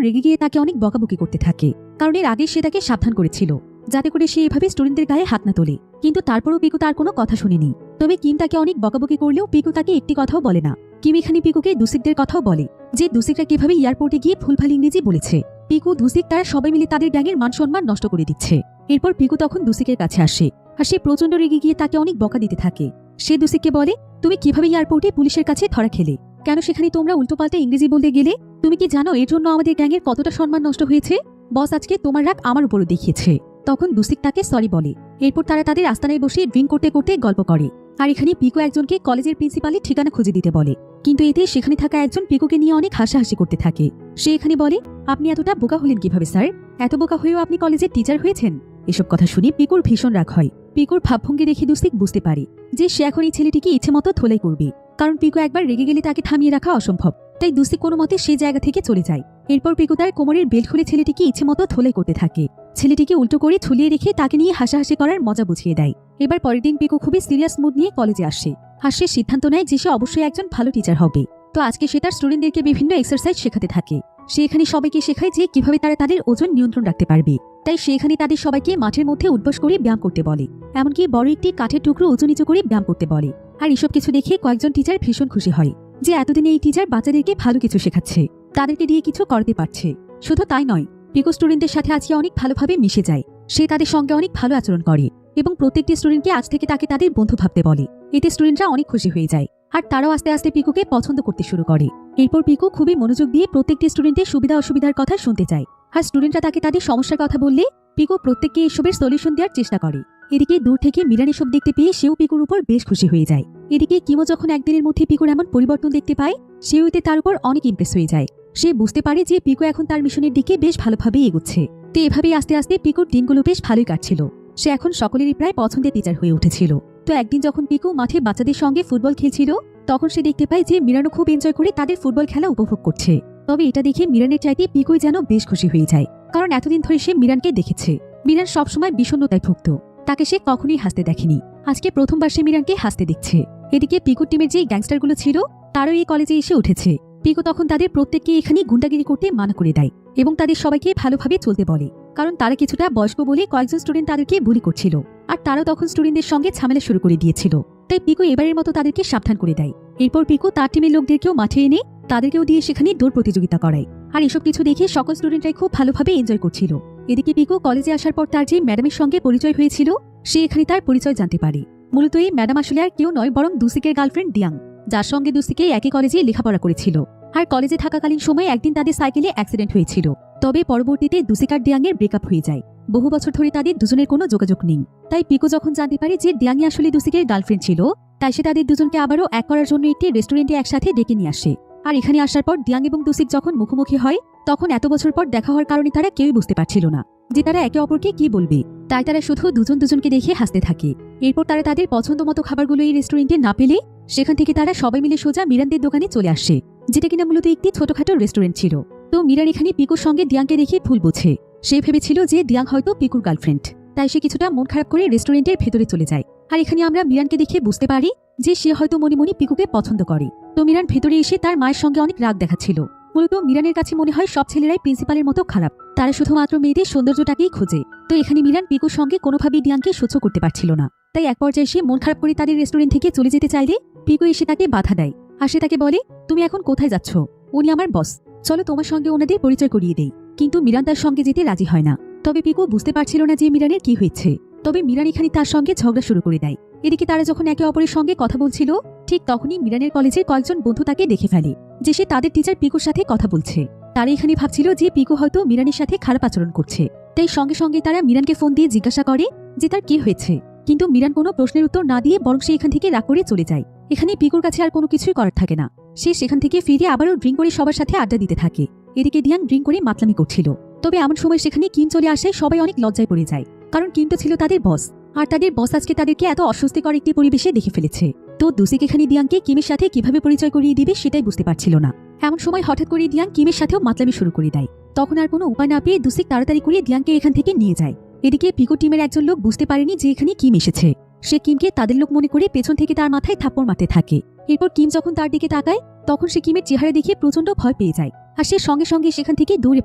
Speaker 1: রেগে গিয়ে তাকে অনেক বকাবকি করতে থাকে, কারণ এর আগে সে তাকে সাবধান করেছিল যাতে করে সে এভাবে স্টুডেন্টদের গায়ে হাত না তোলে। কিন্তু তারপরও পিকু তার কোনো কথা শুনেনি। তবে কিম তাকে অনেক বকাবকি করলেও পিকু তাকে একটি কথাও বলে না। কিম এখানে পিকুকে দুসিকদের কথাও বলে যে দুসিকরা কিভাবে এয়ারপোর্টে গিয়ে ভুলভাল ইংরেজি বলেছে। পিকু, দুসিক তারা সবাই মিলে তাদের গ্যাংয়ের মান সম্মান নষ্ট করে দিচ্ছে। এরপর পিকু তখন দুসিকের কাছে আসে আর সে প্রচন্ড রেগে গিয়ে তাকে অনেক বকা দিতে থাকে। সে দুসিককে বলে, তুমি কিভাবে এয়ারপোর্টে পুলিশের কাছে ধরা খেলে? কেন সেখানে তোমরা উল্টোপাল্টা ইংরেজি বলতে গেলে? তুমি কি জানো এর জন্য আমাদের গ্যাংয়ের কতটা সম্মান নষ্ট হয়েছে? বস আজকে তোমার রাগ আমার উপরও দেখিয়েছে। তখন দুসিক তাকে সরি বলে। এরপর তারা তাদের আস্তানায় বসে ড্রিঙ্ক করতে করতে গল্প করে। আর এখানে পিকু একজনকে কলেজের প্রিন্সিপালের ঠিকানা খুঁজে দিতে বলে, কিন্তু এতে সেখানে থাকা একজন পিকুকে নিয়ে অনেক হাসাহাসি করতে থাকে। সে এখানে বলে, আপনি এতটা বোকা হলেন কিভাবে স্যার? এত বোকা হয়েও আপনি কলেজের টিচার হয়েছেন? এসব কথা শুনে পিকুর ভীষণ রাগ হয়। পিকুর ভাবভঙ্গি দেখে দুসিক বুঝতে পারে যে সে এখন এই ছেলেটিকে ইচ্ছে মতো থোলাই করবে, কারণ পিকু একবার রেগে গেলে তাকে থামিয়ে রাখা অসম্ভব। তাই দুসিক কোনো মতে সেই জায়গা থেকে চলে যায়। এরপর পিকু তার কোমরের বেল্ট খুলে ছেলেটিকে ইচ্ছে মতো থোলাই করতে থাকে। ছেলেটিকে উল্টো করে ঝুলিয়ে রেখে তাকে নিয়ে হাসাহাসি করার মজা বুঝিয়ে দেয়। এবার পরের দিন পিকু খুবই সিরিয়াস মুড নিয়ে কলেজে আসে। আর সে সিদ্ধান্ত নেয় যে সে অবশ্যই একজন ভালো টিচার হবে। তো আজকে সে তার স্টুডেন্টদেরকে বিভিন্ন এক্সারসাইজ শেখাতে থাকে। সে এখানে সবাইকে শেখায় যে কিভাবে তারা তাদের ওজন নিয়ন্ত্রণ রাখতে পারবে। তাই সে এখানে তাদের সবাইকে মাঠের মধ্যে উঠবস করে ব্যায়াম করতে বলে, এমনকি বড় একটি কাঠের টুকরো উঁচু নিচু করে ব্যায়াম করতে বলে। আর এসব কিছু দেখে কয়েকজন টিচার ভীষণ খুশি হয় যে এতদিনে এই টিচার বাচ্চাদেরকে ভালো কিছু শেখাচ্ছে, তাদেরকে দিয়ে কিছু করতে পারছে। শুধু তাই নয়, পিকু স্টুডেন্টদের সাথে আজকে অনেক ভালোভাবে মিশে যায়। সে তাদের সঙ্গে অনেক ভালো আচরণ করে এবং প্রত্যেকটি স্টুডেন্টকে আজ থেকে তাকে তাদের বন্ধু ভাবতে বলে। এতে স্টুডেন্টরা অনেক খুশি হয়ে যায় আর তারাও আস্তে আস্তে পিকুকে পছন্দ করতে শুরু করে। এরপর পিকু খুবই মনোযোগ দিয়ে প্রত্যেকটি স্টুডেন্টের সুবিধা অসুবিধার কথা শুনতে চায়। আর স্টুডেন্টরা তাকে তাদের সমস্যার কথা বললে পিকু প্রত্যেককে এসবের সলিউশন দেওয়ার চেষ্টা করে। এদিকে দূর থেকে মিরান এসব দেখতে পেয়ে সেও পিকুর উপর বেশ খুশি হয়ে যায়। এদিকে কিমো যখন একদিনের মধ্যে পিকুর এমন পরিবর্তন দেখতে পায়, সেও এতে তার উপর অনেক ইমপ্রেস হয়ে যায়। সে বুঝতে পারে যে পিকু এখন তার মিশনের দিকে বেশ ভালোভাবেই এগোচ্ছে। তো এভাবেই আস্তে আস্তে পিকুর দিনগুলো বেশ ভালোই কাটছিল। সে এখন সকলেরই প্রায় পছন্দের টিচার হয়ে উঠেছিল। তো একদিন যখন পিকু মাঠে বাচ্চাদের সঙ্গে ফুটবল খেলছিল, তখন সে দেখতে পায় যে মিরানও খুব এনজয় করে তাদের ফুটবল খেলা উপভোগ করছে। তবে এটা দেখে মিরানের চাইতে পিকুই যেন বেশ খুশি হয়ে যায়, কারণ এতদিন ধরে সে মিরানকে দেখেছে। মিরান সবসময় বিষণ্ণতায় ভুগত, তাকে সে কখনোই হাসতে দেখেনি। আজকে প্রথমবার সে মিরানকে হাসতে দেখছে। এদিকে পিকুর টিমের যে গ্যাংস্টারগুলো ছিল তারও এই কলেজে এসে উঠেছে। পিকু তখন তাদের প্রত্যেককে এখানে গুন্ডাগিরি করতে মানা করে দেয় এবং তাদের সবাইকে ভালোভাবে চলতে বলে, কারণ তারা কিছুটা বয়স্ক বলে কয়েকজন স্টুডেন্ট তাদেরকে বুলি করছিল আর তারাও তখন স্টুডেন্টদের সঙ্গে ঝামেলা শুরু করে দিয়েছিল। তাই পিকু এবারের মতো তাদেরকে সাবধান করে দেয়। এরপর পিকু তার টিমের লোকদেরকেও মাঠে এনে তাদেরকেও দিয়ে সেখানে দৌড় প্রতিযোগিতা করায়। আর এসব কিছু দেখে সকল স্টুডেন্টরাই খুব ভালোভাবে এনজয় করছিল। এদিকে পিকু কলেজে আসার পর তার যে ম্যাডামের সঙ্গে পরিচয় হয়েছিল সে এখানে তার পরিচয় জানতে পারে। মূলত এই ম্যাডাম আসলে আর কেউ নয় বরং দুসিকের গার্লফ্রেন্ড দিয়াং, যার সঙ্গে দুসিকে একই কলেজে লেখাপড়া করেছিল। আর কলেজে থাকাকালীন সময়ে একদিন তাদের সাইকেলে অ্যাক্সিডেন্ট হয়েছিল। তবে পরবর্তীতে দুসিক আর দিয়াংয়ের ব্রেকআপ হয়ে যায়। বহু বছর ধরে তাদের দুজনের কোনো যোগাযোগ নেই। তাই পিকু যখন জানতে পারে যে দিয়াংই আসলে দুসিকের গার্লফ্রেন্ড ছিল, তাই সে তাদের দুজনকে আবারও এক করার জন্য একটি রেস্টুরেন্টে একসাথে ডেকে নিয়ে আসে। আর এখানে আসার পর দিয়াং এবং দুসিক যখন মুখোমুখি হয় তখন এত বছর পর দেখা হওয়ার কারণে তারা কেউই বুঝতে পারছিল না যে তারা একে অপরকে কি বলবে। তাই তারা শুধু দুজন দুজনকে দেখে হাসতে থাকে। এরপর তারা তাদের পছন্দ মতো খাবারগুলো এই রেস্টুরেন্টে না পেলে সেখান থেকে তারা সবাই মিলে সোজা মিরানদের দোকানে চলে আসে, যেটা কিনা মূলত একটি ছোটখাটো রেস্টুরেন্ট ছিল। তো মিরান এখানে পিকুর সঙ্গে দিয়াংকে দেখে ভুল বোঝে। সে ভেবেছিল যে দিয়াং হয়তো পিকুর গার্লফ্রেন্ড, তাই সে কিছুটা মন খারাপ করে রেস্টুরেন্টের ভেতরে চলে যায়। আর এখানে আমরা মিরানকে দেখে বুঝতে পারি যে সে হয়তো মনে মনে পিকুকে পছন্দ করে। তো মিরান ভেতরে এসে তার মায়ের সঙ্গে অনেক রাগ দেখাচ্ছিল। মূলত মিরানের কাছে মনে হয় সব ছেলেরাই প্রিন্সিপালের মতো খারাপ, তারা শুধুমাত্র মেয়েদের সৌন্দর্যটাকেই খোঁজে। তো এখানে মিরান পিকুর সঙ্গে কোনোভাবেই দিয়াংকে সহ্য করতে পারছিল না। তাই এক পর্যায়ে সে মন খারাপ করে তাদের রেস্টুরেন্ট থেকে চলে যেতে চাইলে পিকু এসে তাকে বাধা দেয়। আর সে তাকে বলে, তুমি এখন কোথায় যাচ্ছ? উনি আমার বস, চলো তোমার সঙ্গে ওনাদের পরিচয় করিয়ে দেই। কিন্তু মিরান তার সঙ্গে যেতে রাজি হয় না। তবে পিকু বুঝতে পারছিল না যে মিরানের কি হয়েছে। তবে মিরান এখানে তার সঙ্গে ঝগড়া শুরু করে দেয়। এদিকে তারা যখন একে অপরের সঙ্গে কথা বলছিল ঠিক তখনই মিরানের কলেজের কয়েকজন বন্ধু তাকে দেখে ফেলে যে সে তাদের টিচার পিকুর সাথে কথা বলছে। তারা এখানে ভাবছিল যে পিকু হয়তো মিরানের সাথে খারাপ আচরণ করছে। তাই সঙ্গে সঙ্গে তারা মিরানকে ফোন দিয়ে জিজ্ঞাসা করে যে তার কি হয়েছে। কিন্তু মিরান কোনো প্রশ্নের উত্তর না দিয়ে বরং সে এখান থেকে রাগ করে চলে যায়। এখানে পিকুর কাছে আর কোনো কিছুই করার থাকে না। সে সেখান থেকে ফিরে আবারও ড্রিঙ্ক করে সবার সাথে আড্ডা দিতে থাকে। এদিকে দিয়াং ড্রিঙ্ক করে মাতলামি করছিল। তবে এমন সময় সেখানে কিম চলে আসায় সবাই অনেক লজ্জায় পড়ে যায়, কারণ কিম তো ছিল তাদের বস। আর তাদের বস আজকে তাদেরকে এত অস্বস্তিকর একটি পরিবেশে দেখে ফেলেছে। তো দুসিক এখানে দিয়াংকে কিমের সাথে কিভাবে পরিচয় করিয়ে দিবে সেটাই বুঝতে পারছিল না। এমন সময় হঠাৎ করে দিয়াং কিমের সাথেও মাতলামি শুরু করে দেয়। তখন আর কোনো উপায় না পেয়ে দুসিক তাড়াতাড়ি করে দিয়াংকে এখান থেকে নিয়ে যায়। এদিকে পিকো টিমের একজন লোক বুঝতে পারেনি যে এখানে কিম এসেছে। সে কিমকে তাদের লোক মনে করে পেছন থেকে তার মাথায় থাপ্পড় মারতে থাকে। এরপর কিম যখন তার দিকে তাকায় তখন সে কিমের চেহারা দেখে প্রচন্ড ভয় পেয়ে যায়। আর সে সঙ্গে সঙ্গে সেখান থেকে দৌড়ে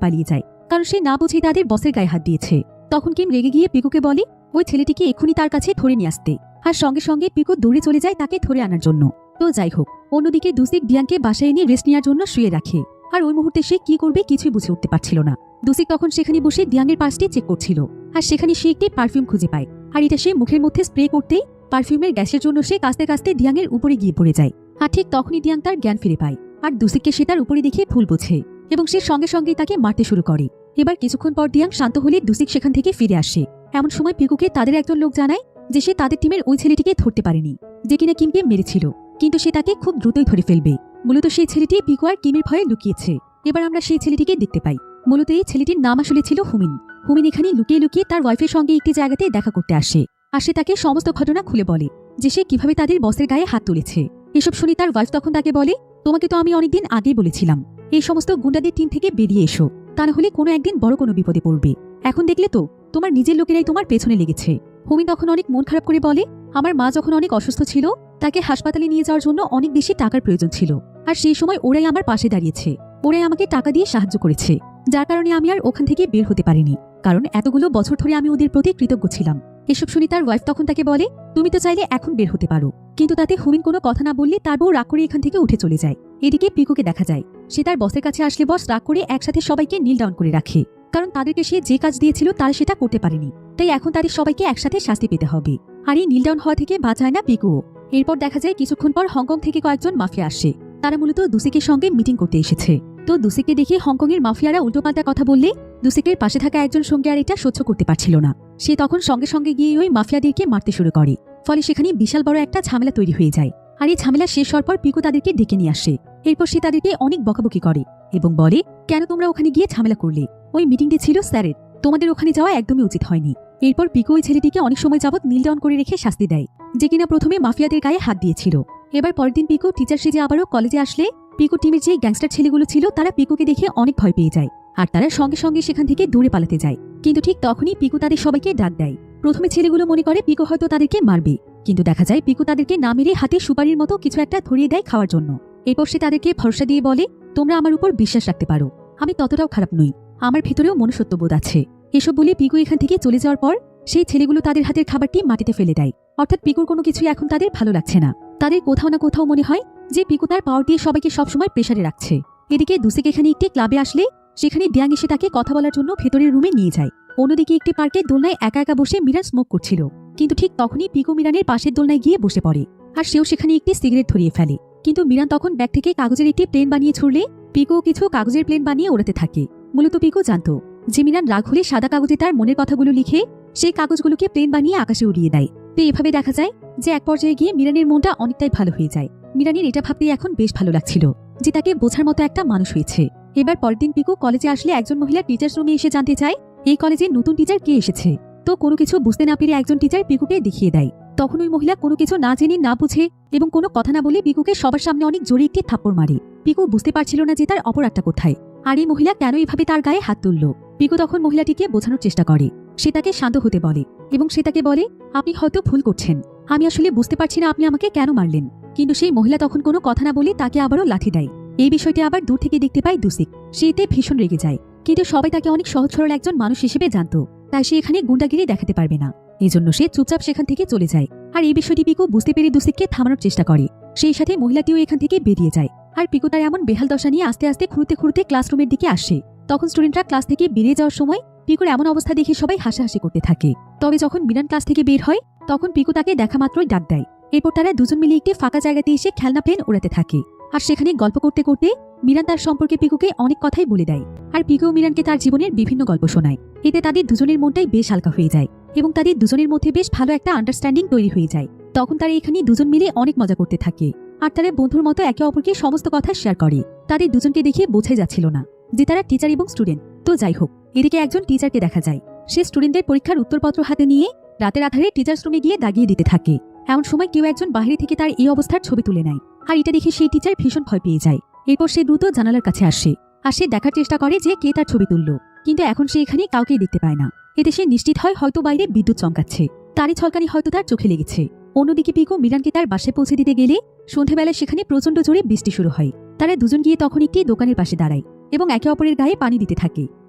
Speaker 1: পালিয়ে যায়, কারণ সে না বুঝে তাদের বসের গায়ে হাত দিয়েছে। তখন কিম রেগে গিয়ে পিকুকে বলে ওই ছেলেটিকে এক্ষুনি তার কাছে ধরে নিয়ে আসতে। আর সঙ্গে সঙ্গে পিকু দৌড়ে চলে যায় তাকে ধরে আনার জন্য। তো যাই হোক, অন্যদিকে দুসিক দিয়াংকে বাসায় এনে রেস্ট নেওয়ার জন্য শুয়ে রাখে। আর ওই মুহূর্তে সে কি করবে কিছুই বুঝে উঠতে পারছিল না। দুসিক তখন সেখানে বসে দিয়াংয়ের পাশটি চেক করছিল। আর সেখানে সে একটি পারফিউম খুঁজে পায়। আর এটা সে মুখের মধ্যে স্প্রে করতেই পারফিউমের গ্যাসের জন্য সে কাস্তে কাস্তে দিয়াংয়ের উপরে গিয়ে পড়ে যায়। আর ঠিক তখনই দিয়াং তার জ্ঞান ফিরে পায়। আর দুসিককে সে তার উপরে দেখে ভুল বোঝে এবং সে সঙ্গে সঙ্গে তাকে মারতে শুরু করে। এবার কিছুক্ষণ পর দিয়াং শান্ত হলে দুসিক সেখান থেকে ফিরে আসে। এমন সময় পিকুকে তাদের একজন লোক জানায় যে সে তাদের টিমের ওই ছেলেটিকে ধরতে পারেনি যে কিনা কিমকে মেরেছিল, কিন্তু সে তাকে খুব দ্রুতই ধরে ফেলবে। মূলত সেই ছেলেটি পিকু আর কিমের ভয়ে লুকিয়েছে। এবার আমরা সেই ছেলেটিকে দেখতে পাই। মূলত এই ছেলেটির নাম আসলে ছিল হুমিন। হুমিন এখানে লুকিয়ে লুকিয়ে তার ওয়াইফের সঙ্গে একটি জায়গাতে দেখা করতে আসে। আর সে তাকে সমস্ত ঘটনা খুলে বলে যে সে কিভাবে তাদের বসের গায়ে হাত তুলেছে। এসব শুনে তার ওয়াইফ তখন তাকে বলে, তোমাকে তো আমি অনেকদিন আগেই বলেছিলাম এই সমস্ত গুন্ডাদের টিম থেকে বেরিয়ে এসো, তা না হলে কোনো একদিন বড় কোনো বিপদে পড়বে। এখন দেখলে তো তোমার নিজের লোকেরাই তোমার পেছনে লেগেছে। হুমিন তখন অনেক মন খারাপ করে বলে, আমার মা যখন অনেক অসুস্থ ছিল তাকে হাসপাতালে নিয়ে যাওয়ার জন্য অনেক বেশি টাকার প্রয়োজন ছিল। আর সেই সময় ওরাই আমার পাশে দাঁড়িয়েছে, ওরাই আমাকে টাকা দিয়ে সাহায্য করেছে, যার কারণে আমি আর ওখান থেকে বের হতে পারিনি, কারণ এতগুলো বছর ধরে আমি ওদের প্রতি কৃতজ্ঞ ছিলাম। এসব শুনে তার ওয়াইফ তখন তাকে বলে, তুমি তো চাইলে এখন বের হতে পারো। কিন্তু তাতে হুমিন কোনো কথা না বললে তার বউ রাগ করে এখান থেকে উঠে চলে যায়। এদিকে পিকুকে দেখা যায় সে তার বসের কাছে আসলে বস রাগ করে একসাথে সবাইকে নীল ডাউন করে রাখে, কারণ তাদেরকে সে যে কাজ দিয়েছিল তারা সেটা করতে পারেনি। তাই এখন তাদের সবাইকে একসাথে শাস্তি পেতে হবে। আর এই নীল ডাউন হওয়া থেকে বাঁচায় না পিকুও। এরপর দেখা যায় কিছুক্ষণ পর হংকং থেকে কয়েকজন মাফিয়া আসে। তারা মূলত দুসিকের সঙ্গে মিটিং করতে এসেছে। তো দুসিককে দেখে হংকংয়ের মাফিয়ারা উল্টোপাল্টা কথা বললে দুসিকের পাশে থাকা একজন সঙ্গে আর এটা সহ্য করতে পারছিল না। সে তখন সঙ্গে সঙ্গে গিয়ে ওই মাফিয়াদেরকে মারতে শুরু করে। ফলে সেখানে বিশাল বড় একটা ঝামেলা তৈরি হয়ে যায়। আর এই ঝামেলা শেষ হওয়ার পর পিকু তাদেরকে ডেকে নিয়ে আসে। এরপর সে তাদেরকে অনেক বকাবকি করে এবং বলে, কেন তোমরা ওখানে গিয়ে ঝামেলা করলে? ওই মিটিংটি ছিল স্যারের, তোমাদের ওখানে যাওয়া একদমই উচিত হয়নি। এরপর পিকু ওই ছেলেটিকে অনেক সময় যাবৎ নীল ডাউন করে রেখে শাস্তি দেয়, যে কিনা প্রথমে মাফিয়াদের গায়ে হাত দিয়েছিল। এবার পরের দিন পিকু টিচার সেজে আবারও কলেজে আসলে পিকু টিমের যে গ্যাংস্টার ছেলেগুলো ছিল তারা পিকুকে দেখে অনেক ভয় পেয়ে যায়। আর তারা সঙ্গে সঙ্গে সেখান থেকে দূরে পালাতে যায়। কিন্তু ঠিক তখনই পিকু তাদের সবাইকে ডাক দেয়। প্রথমে ছেলেগুলো মনে করে পিকু হয়তো তাদেরকে মারবে, কিন্তু দেখা যায় পিকু তাদেরকে না মেরে হাতে সুপারির মতো কিছু একটা ধরিয়ে দেয় খাওয়ার জন্য। এরপর সে তাদেরকে ভরসা দিয়ে বলে, তোমরা আমার উপর বিশ্বাস রাখতে পারো, আমি ততটাও খারাপ নই, আমার ভেতরেও মনুষ্যত্ববোধ আছে। এসব বলে পিকু এখান থেকে চলে যাওয়ার পর সেই ছেলেগুলো তাদের হাতের খাবারটি মাটিতে ফেলে দেয়। অর্থাৎ পিকুর কোনো কিছুই এখন তাদের ভালো লাগছে না। তাদের কোথাও না কোথাও মনে হয় যে পিকু তার পাওয়ার দিয়ে সবাইকে সবসময় প্রেসারে রাখছে। এদিকে দুসিক এখানে একটি ক্লাবে আসলে সেখানে ডিয়াং এসে তাকে কথা বলার জন্য ভেতরের রুমে নিয়ে যায়। অন্যদিকে একটি পার্কে দোলনায় একা একা বসে মিরান স্মোক করছিল, কিন্তু ঠিক তখনই পিকু মিরানের পাশের দোলনায় গিয়ে বসে পড়ে, আর সেও সেখানে একটি সিগারেট ধরিয়ে ফেলে। কিন্তু মিরান তখন ব্যাগ থেকে কাগজের একটি প্লেন বানিয়ে ছুড়লে পিকু কিছু কাগজের প্লেন বানিয়ে ওড়াতে থাকে। মূলত পিকু জানত যে মিরান রাগ হলে সাদা কাগজে তার মনের কথাগুলো লিখে সেই কাগজগুলোকে প্লেন বানিয়ে আকাশে উড়িয়ে দেয়। তো এভাবে দেখা যায় যে এক পর্যায়ে গিয়ে মিরানের মনটা অনেকটাই ভালো হয়ে যায়। মিরানের এটা ভাবতেই এখন বেশ ভালো লাগছিল যে তাকে বোঝার মতো একটা মানুষ হয়েছে। এবার পরের দিন পিকু কলেজে আসলে একজন মহিলা টিচার্স রুমে এসে জানতে চায় এই কলেজে নতুন টিচার কে এসেছে। তো কোনো কিছু বুঝতে না পেরে একজন টিচার পিকুকে দেখিয়ে দেয়। তখন ওই মহিলা কোনো কিছু না জেনে না বুঝে এবং কোনো কথা না বলে পিকুকে সবার সামনে অনেক জোরে একটি থাপ্পড় মারে। পিকু বুঝতে পারছিল না যে তার অপরাধটা কোথায়, আর এই মহিলা কেন এইভাবে তার গায়ে হাত তুলল। পিকু তখন মহিলাটিকে বোঝানোর চেষ্টা করে, সে তাকে শান্ত হতে বলে এবং সে তাকে বলে, আপনি হয়তো ভুল করছেন, আমি আসলে বুঝতে পারছি না আপনি আমাকে কেন মারলেন। কিন্তু সেই মহিলা তখন কোনো কথা না বলে তাকে আবারও লাথি দেয়। এই বিষয়টি আবার দূর থেকে দেখতে পায় দুসিক। সে এতে ভীষণ রেগে যায়, কিন্তু সবাই তাকে অনেক সহজ সরল একজন মানুষ হিসেবে জানত, তাই সে এখানে গুন্ডাগিরি দেখাতে পারবে না। এজন্য সে চুপচাপ সেখান থেকে চলে যায়। আর এই বিষয়টি পিকু বুঝতে পেরে দুসিককে থামানোর চেষ্টা করে। সেই সাথে মহিলাটিও এখান থেকে বেরিয়ে যায়। আর পিকু তার এমন বেহাল দশা নিয়ে আস্তে আস্তে খুঁড়তে খুঁড়তে ক্লাসরুমের দিকে আসে। তখন স্টুডেন্টরা ক্লাস থেকে বেরিয়ে যাওয়ার সময় পিকুর এমন অবস্থা দেখে সবাই হাসাহাসি করতে থাকে। তবে যখন মিরান ক্লাস থেকে বের হয় তখন পিকু তাকে দেখা মাত্রই ডাক দেয়। এরপর তারা দুজন মিলে একটি ফাঁকা জায়গাতে এসে খেলনা প্লেন উড়াতে থাকে। আর সেখানে গল্প করতে করতে মিরান তার সম্পর্কে পিকুকে অনেক কথাই বলে দেয়। আর পিকু মিরানকে তার জীবনের বিভিন্ন গল্প শোনায়। এতে তাদের দুজনের মনটাই বেশ হালকা হয়ে যায় এবং তাদের দুজনের মধ্যে বেশ ভালো একটা আন্ডারস্ট্যান্ডিং তৈরি হয়ে যায়। তখন তারা এখানে দুজন মিলে অনেক মজা করতে থাকে, আর তারা বন্ধুর মতো একে অপরকে সমস্ত কথা শেয়ার করে। তাদের দুজনকে দেখে বোঝাই যাচ্ছিল না যে তারা টিচার এবং স্টুডেন্ট। তো যাই হোক, এদিকে একজন টিচারকে দেখা যায়। সে স্টুডেন্টদের পরীক্ষার উত্তরপত্র হাতে নিয়ে রাতের আধারে টিচার্স রুমে গিয়ে দাগিয়ে দিতে থাকে। এমন সময় কেউ একজন বাইরে থেকে তার এই অবস্থার ছবি তুলে নেয়, আর এটা দেখে সেই টিচার ভীষণ ভয় পেয়ে যায়। এরপর সে দ্রুত জানালার কাছে আসে, আর সে দেখার চেষ্টা করে যে কে তার ছবি তুলল, কিন্তু এখন সে এখানে কাউকেই দেখতে পায় না। এতে সে নিশ্চিত হয় হয়তো বাইরে বিদ্যুৎ চমকাচ্ছে, তারই ছলকানি হয়তো তার চোখে লেগেছে। অন্যদিকে পিকু মিরানকে তার বাসায় পৌঁছে দিতে গেলে সন্ধ্যাবেলায় সেখানে প্রচন্ড জোরে বৃষ্টি শুরু হয়। তারা দুজন গিয়ে তখন একটি দোকানের পাশে দাঁড়ায় এবং একে অপরের গায়ে পানি দিতে থাকে।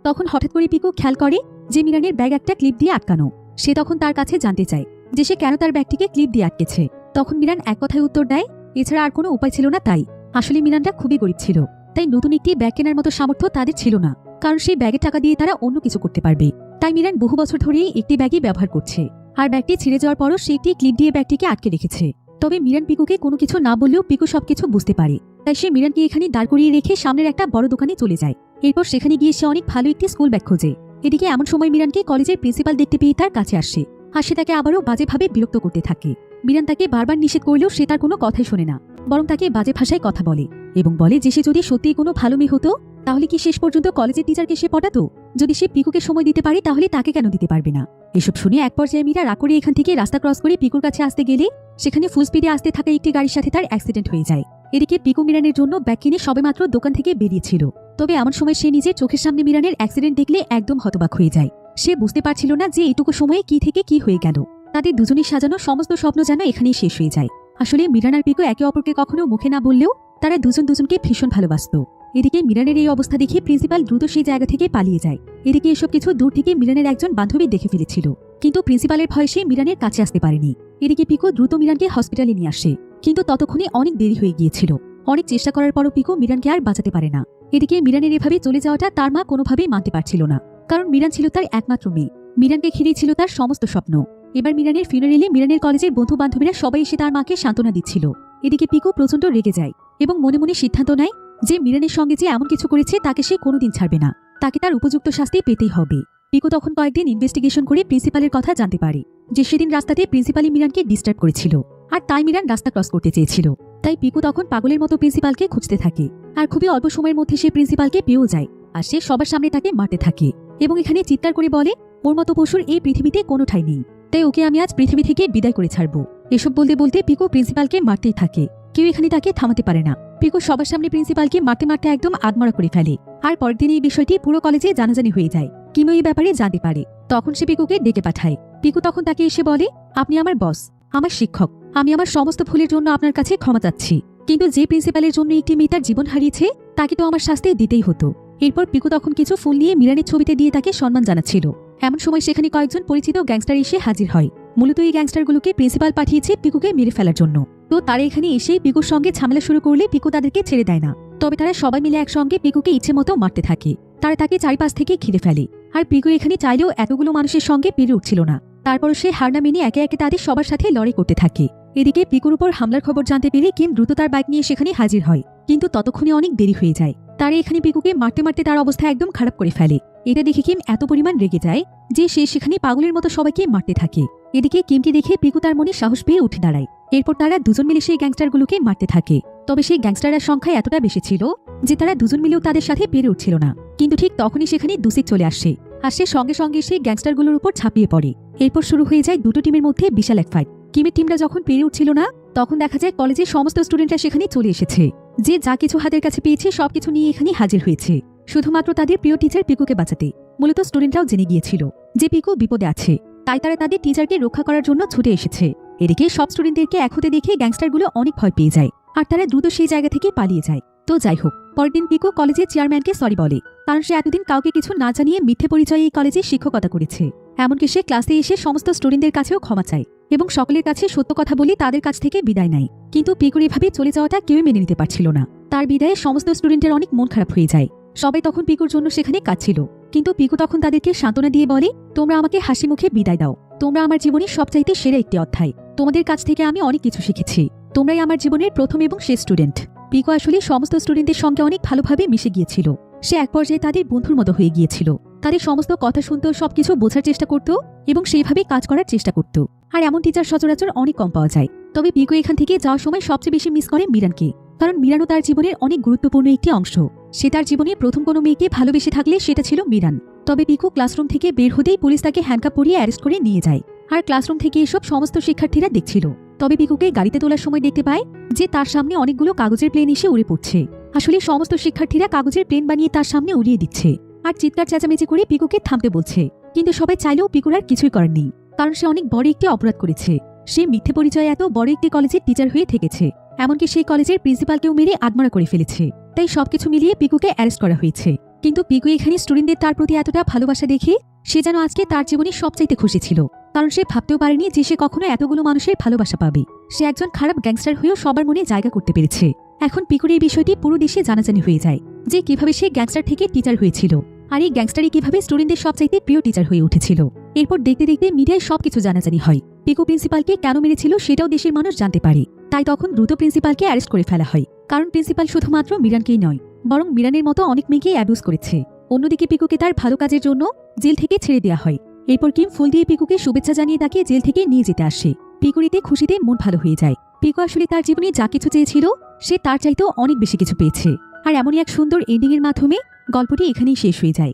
Speaker 1: তখন হঠাৎ করে পিকু খেয়াল করে যে মিরানের ব্যাগ একটা ক্লিপ দিয়ে আটকানো। সে তখন তার কাছে জানতে চায় যে সে কেন তার ব্যাগটিকে ক্লিপ দিয়ে আটকেছে। তখন মিরান এক কথায় উত্তর দেয়, এছাড়া আর কোনো উপায় ছিল না। তাই আসলে মিরানটা খুবই গরিব ছিল, তাই নতুন একটি ব্যাগ কেনার মতো সামর্থ্য তাদের ছিল না, কারণ সেই ব্যাগের টাকা দিয়ে তারা অন্য কিছু করতে পারবে। তাই মিরান বহু বছর ধরেই একটি ব্যাগই ব্যবহার করছে, আর ব্যাগটি ছিঁড়ে যাওয়ার পরও সে একটি ক্লিপ দিয়ে ব্যাগটিকে আটকে রেখেছে। তবে মিরান পিকুকে কোনো কিছু না বললেও পিকু সবকিছু বুঝতে পারে, তাই সে মিরানকে এখানে দাঁড় করিয়ে রেখে সামনের একটা বড় দোকানে চলে যায়। এরপর সেখানে গিয়ে সে অনেক ভালো একটি স্কুল ব্যাগ খোঁজে। এদিকে এমন সময় মিরানকে কলেজের প্রিন্সিপাল দেখতে পেয়ে তার কাছে আসে, আর সে তাকে আবারও বাজেভাবে বিরক্ত করতে থাকে। মিরান তাকে বারবার নিষেধ করলেও সে তার কোনো কথাই শোনে না, বরং তাকে বাজে ভাষায় কথা বলে এবং বলে যে সে যদি সত্যিই কোনো ভালো মেয়ে হতো তাহলে কি শেষ পর্যন্ত কলেজের টিচারকে সে পটাতো? যদি সে পিকুকে সময় দিতে পারে তাহলে তাকে কেন দিতে পারবে না? এসব শুনে এক পর্যায়ে মীরা রাগ করে এখান থেকে রাস্তা ক্রস করে পিকুর কাছে আসতে গেলে সেখানে ফুল স্পিডে আসতে থাকা একটি গাড়ির সাথে তার অ্যাক্সিডেন্ট হয়ে যায়। এদিকে পিকু মিরানের জন্য ব্যাগ কিনে সবেমাত্র দোকান থেকে বেরিয়েছিল। তবে এমন সময় সে নিজের চোখের সামনে মিরানের অ্যাক্সিডেন্ট দেখলে একদম হতবাক হয়ে যায়। সে বুঝতে পারছিল না যে এইটুকু সময়ে কি থেকে কি হয়ে গেল। তাদের দুজনের সাজানো সমস্ত স্বপ্ন যেন এখানেই শেষ হয়ে যায়। আসলে মিরান আর পিকু একে অপরকে কখনো মুখে না বললেও তারা দুজন দুজনকে ভীষণ ভালোবাসত। এদিকে মিরানের এই অবস্থা দেখে প্রিন্সিপাল দ্রুত সেই জায়গা থেকে পালিয়ে যায়। এদিকে এসব কিছু দূর থেকে মিরানের একজন বান্ধবী দেখে ফেলেছিল, কিন্তু প্রিন্সিপালের ভয়ে সে মিরানের কাছে আসতে পারেনি। এদিকে পিকু দ্রুত মিরানকে হসপিটালে নিয়ে আসে, কিন্তু ততক্ষণে অনেক দেরি হয়ে গিয়েছিল। অনেক চেষ্টা করার পরও পিকু মিরানকে আর বাঁচাতে পারে না। এদিকে মিরানের এভাবে চলে যাওয়াটা তার মা কোনোভাবেই মানতে পারছিল না, কারণ মিরান ছিল তার একমাত্র মেয়ে। মিরানকে ঘিরেই ছিল তার সমস্ত স্বপ্ন। এবার মিরানের ফিনারেলে মিরানের কলেজের বন্ধু বান্ধবীরা সবাই এসে তার মাকে সান্ত্বনা দিচ্ছিল। এদিকে পিকু প্রচন্ড রেগে যায় এবং মনে মনে সিদ্ধান্ত নেয় যে মিরানের সঙ্গে যে এমন কিছু করেছে তাকে সে কোনোদিন ছাড়বে না, তাকে তার উপযুক্ত শাস্তি পেতেই হবে। পিকু তখন কয়েকদিন ইনভেস্টিগেশন করে প্রিন্সিপালের কথা জানতে পারে যে সেদিন রাস্তাতে প্রিন্সিপালই মিরানকে ডিস্টার্ব করেছিল, আর তাই মিরান রাস্তা ক্রস করতে চেয়েছিল। তাই পিকু তখন পাগলের মতো প্রিন্সিপালকে খুঁজতে থাকে, আর খুবই অল্প সময়ের মধ্যে সে প্রিন্সিপালকে পেয়েও যায়। আর সে সবার সামনে তাকে মারতে থাকে এবং এখানে চিৎকার করে বলে, ওর মতো পশুর এই পৃথিবীতে কোনো ঠাঁই নেই, তাই ওকে আমি আজ পৃথিবী থেকে বিদায় করে ছাড়বো। এসব বলতে বলতে পিকু প্রিন্সিপালকে মারতেই থাকে, কেউ এখানে তাকে থামাতে পারে না। পিকু সবার সামনে প্রিন্সিপালকে মারতে মারতে একদম আদমরা করে ফেলে। আর পরের দিন এই বিষয়টি পুরো কলেজে জানাজানি হয়ে যায়। কিমো এই ব্যাপারে জানতে পারে তখন সে পিকুকে ডেকে পাঠায়। পিকু তখন তাকে এসে বলে, আপনি আমার বস, আমার শিক্ষক, আমি আমার সমস্ত ভুলের জন্য আপনার কাছে ক্ষমা চাচ্ছি, কিন্তু যে প্রিন্সিপালের জন্য একটি মেয়ে তার জীবন হারিয়েছে তাকে তো আমার শাস্তি দিতেই হতো। এরপর পিকু তখন কিছু ফুল নিয়ে মিরানের ছবিতে দিয়ে তাকে সম্মান জানাচ্ছিল। এমন সময় সেখানে কয়েকজন পরিচিত গ্যাংস্টার এসে হাজির হয়। মূলত এই গ্যাংস্টারগুলোকে প্রিন্সিপাল পাঠিয়েছে পিকুকে মেরে ফেলার জন্য। তো তারা এখানে এসেই পিকুর সঙ্গে ঝামেলা শুরু করলে পিকু তাদেরকে ছেড়ে দেয় না। তবে তারা সবাই মিলে একসঙ্গে পিকুকে ইচ্ছে মতো মারতে থাকে। তারা তাকে চারিপাশ থেকে ঘিরে ফেলে। আর পিকু এখানে চাইলেও এতগুলো মানুষের সঙ্গে পেরে উঠছিল না। তারপর সে হার না মেনে একে একে তাদের সবার সাথে লড়াই করতে থাকে। এদিকে পিকুর উপর হামলার খবর জানতে পেরে কিম দ্রুত তার বাইক নিয়ে সেখানে হাজির হয়, কিন্তু ততক্ষণে অনেক দেরি হয়ে যায়। তারা এখানে পিকুকে মারতে মারতে তার অবস্থা একদম খারাপ করে ফেলে। এটা দেখে কিম এত পরিমাণ রেগে যায় যে সে সেখানে পাগলের মতো সবাইকে মারতে থাকে। এদিকে কিমকে দেখে পিকু তার মনে সাহস পেয়ে উঠে দাঁড়ায়। এরপর তারা দুজন মিলে সেই গ্যাংস্টারগুলোকে মারতে থাকে। তবে সেই গ্যাংস্টারের সংখ্যা এতটা বেশি ছিল যে তারা দুজন মিলেও তাদের সাথে পেরে উঠছিল না। কিন্তু ঠিক তখনই সেখানে দুসিক চলে আসে, আর সে সঙ্গে সঙ্গে সেই গ্যাংস্টারগুলোর উপর ঝাঁপিয়ে পড়ে। এরপর শুরু হয়ে যায় দুটো টিমের মধ্যে বিশাল এক ফাইট। কিমের টিমটা যখন পেরে উঠছিল না, তখন দেখা যায় কলেজের সমস্ত স্টুডেন্টরা সেখানে চলে এসেছে। যে যা কিছু হাতের কাছে পেয়েছে সবকিছু নিয়ে এখানে হাজির হয়েছে, শুধুমাত্র তাদের প্রিয় টিচার পিকুকে বাঁচাতে। মূলত স্টুডেন্টরাও জেনে গিয়েছিল যে পিকু বিপদে আছে, তাই তারা তাদের টিচারকে রক্ষা করার জন্য ছুটে এসেছে। এদিকে সব স্টুডেন্টদেরকে এক হতে দেখে গ্যাংস্টারগুলো অনেক ভয় পেয়ে যায়, আর তারা দ্রুত সেই জায়গা থেকে পালিয়ে যায়। তো যাই হোক, পরের দিন পিকু কলেজের চেয়ারম্যানকে সরি বলে, কারণ সে এতদিন কাউকে কিছু না জানিয়ে মিথ্যে পরিচয়ে এই কলেজে শিক্ষকতা করেছে। এমনকি সে ক্লাসে এসে সমস্ত স্টুডেন্টদের কাছেও ক্ষমা চায় এবং সকলের কাছে সত্য কথা বলে তাদের কাছ থেকে বিদায় নেয়। কিন্তু পিকুর এভাবে চলে যাওয়াটা কেউই মেনে নিতে পারছিল না। তার বিদায়ে সমস্ত স্টুডেন্টের অনেক মন খারাপ হয়ে যায়। সবাই তখন পিকুর জন্য সেখানে কাঁদছিল, কিন্তু পিকু তখন তাদেরকে সান্ত্বনা দিয়ে বলে, তোমরা আমাকে হাসি মুখে বিদায় দাও। তোমরা আমার জীবনের সবচাইতে সেরা একটি অধ্যায়। তোমাদের কাছ থেকে আমি অনেক কিছু শিখেছি। তোমরাই আমার জীবনের প্রথম এবং শেষ স্টুডেন্ট। পিকু আসলে সমস্ত স্টুডেন্টদের সঙ্গে অনেক ভালোভাবে মিশে গিয়েছিল। সে এক পর্যায়ে তাদের বন্ধুর মতো হয়ে গিয়েছিল। তাদের সমস্ত কথা শুনত, সবকিছু বোঝার চেষ্টা করত এবং সেইভাবেই কাজ করার চেষ্টা করত। আর এমন টিচার সচরাচর অনেক কম পাওয়া যায়। তবে পিকু এখান থেকে যাওয়ার সময় সবচেয়ে বেশি মিস করে মিরানকে, কারণ মিরানও তার জীবনের অনেক গুরুত্বপূর্ণ একটি অংশ। সে তার জীবনে প্রথম কোনো মেয়েকে ভালোবেসে থাকলে সেটা ছিল মিরান। তবে পিকু ক্লাসরুম থেকে বের হতেই পুলিশ তাকে হ্যান্ডকাপ পরিয়ে অ্যারেস্ট করে নিয়ে যায়। আর ক্লাসরুম থেকে এসব সমস্ত শিক্ষার্থীরা দেখছিল। তবে পিকুকে গাড়িতে তোলার সময় দেখতে পায় যে তার সামনে অনেকগুলো কাগজের প্লেন এসে উড়ে পড়ছে। আসলে সমস্ত শিক্ষার্থীরা কাগজের প্লেন বানিয়ে তার সামনে উড়িয়ে দিচ্ছে আর চিৎকার চেঁচামেচি করে পিকুকে থামতে বলছে। কিন্তু সবাই চাইলেও পিকুর আর কিছুই করার নেই, কারণ সে অনেক বড় একটি অপরাধ করেছে। সে মিথ্যে পরিচয়ে এত বড় একটি কলেজের টিচার হয়ে থেকেছে, এমনকি সেই কলেজের প্রিন্সিপালকেও মেরে আদমরা করে ফেলেছে। তাই সবকিছু মিলিয়ে পিকুকে অ্যারেস্ট করা হয়েছে। কিন্তু পিকু এখানে স্টুডেন্টদের তার প্রতি এতটা ভালোবাসা দেখে সে যেন আজকে তার জীবনে সবচাইতে খুশি ছিল, কারণ সে ভাবতেও পারেনি যে সে কখনো এতগুলো মানুষের ভালোবাসা পাবে। সে একজন খারাপ গ্যাংস্টার হয়েও সবার মনে জায়গা করতে পেরেছে। এখন পিকুর এই বিষয়টি পুরো দেশে জানাজানি হয়ে যায় যে কিভাবে সে গ্যাংস্টার থেকে টিচার হয়েছিল, আর এই গ্যাংস্টারই কিভাবে স্টুডেন্টদের সবচাইতে প্রিয় টিচার হয়ে উঠেছিল। এরপর দেখতে দেখতে মিডিয়ায় সবকিছু জানাজানি হয়। পিকু প্রিন্সিপালকে কেন মেরেছিল সেটাও দেশের মানুষ জানতে পারে। তাই তখন দ্রুত প্রিন্সিপালকে অ্যারেস্ট করে ফেলা হয়, কারণ প্রিন্সিপাল শুধুমাত্র মিরানকেই নয়, বরং মিরানের মতো অনেক মেয়েকে অ্যাবিউজ করেছে। অন্যদিকে পিকুকে তার ভালো কাজের জন্য জেল থেকে ছেড়ে দেওয়া হয়। এরপর কিম ফুল দিয়ে পিকুকে শুভেচ্ছা জানিয়ে তাকে জেল থেকে নিয়ে যেতে আসে। পিকুরিতে খুশিতে মন ভালো হয়ে যায়। পিকু আসলে তার জীবনে যা কিছু চেয়েছিল সে তার চাইতেও অনেক বেশি কিছু পেয়েছে। আর এমনই এক সুন্দর এন্ডিং এর মাধ্যমে গল্পটি এখানেই শেষ হয়ে যায়।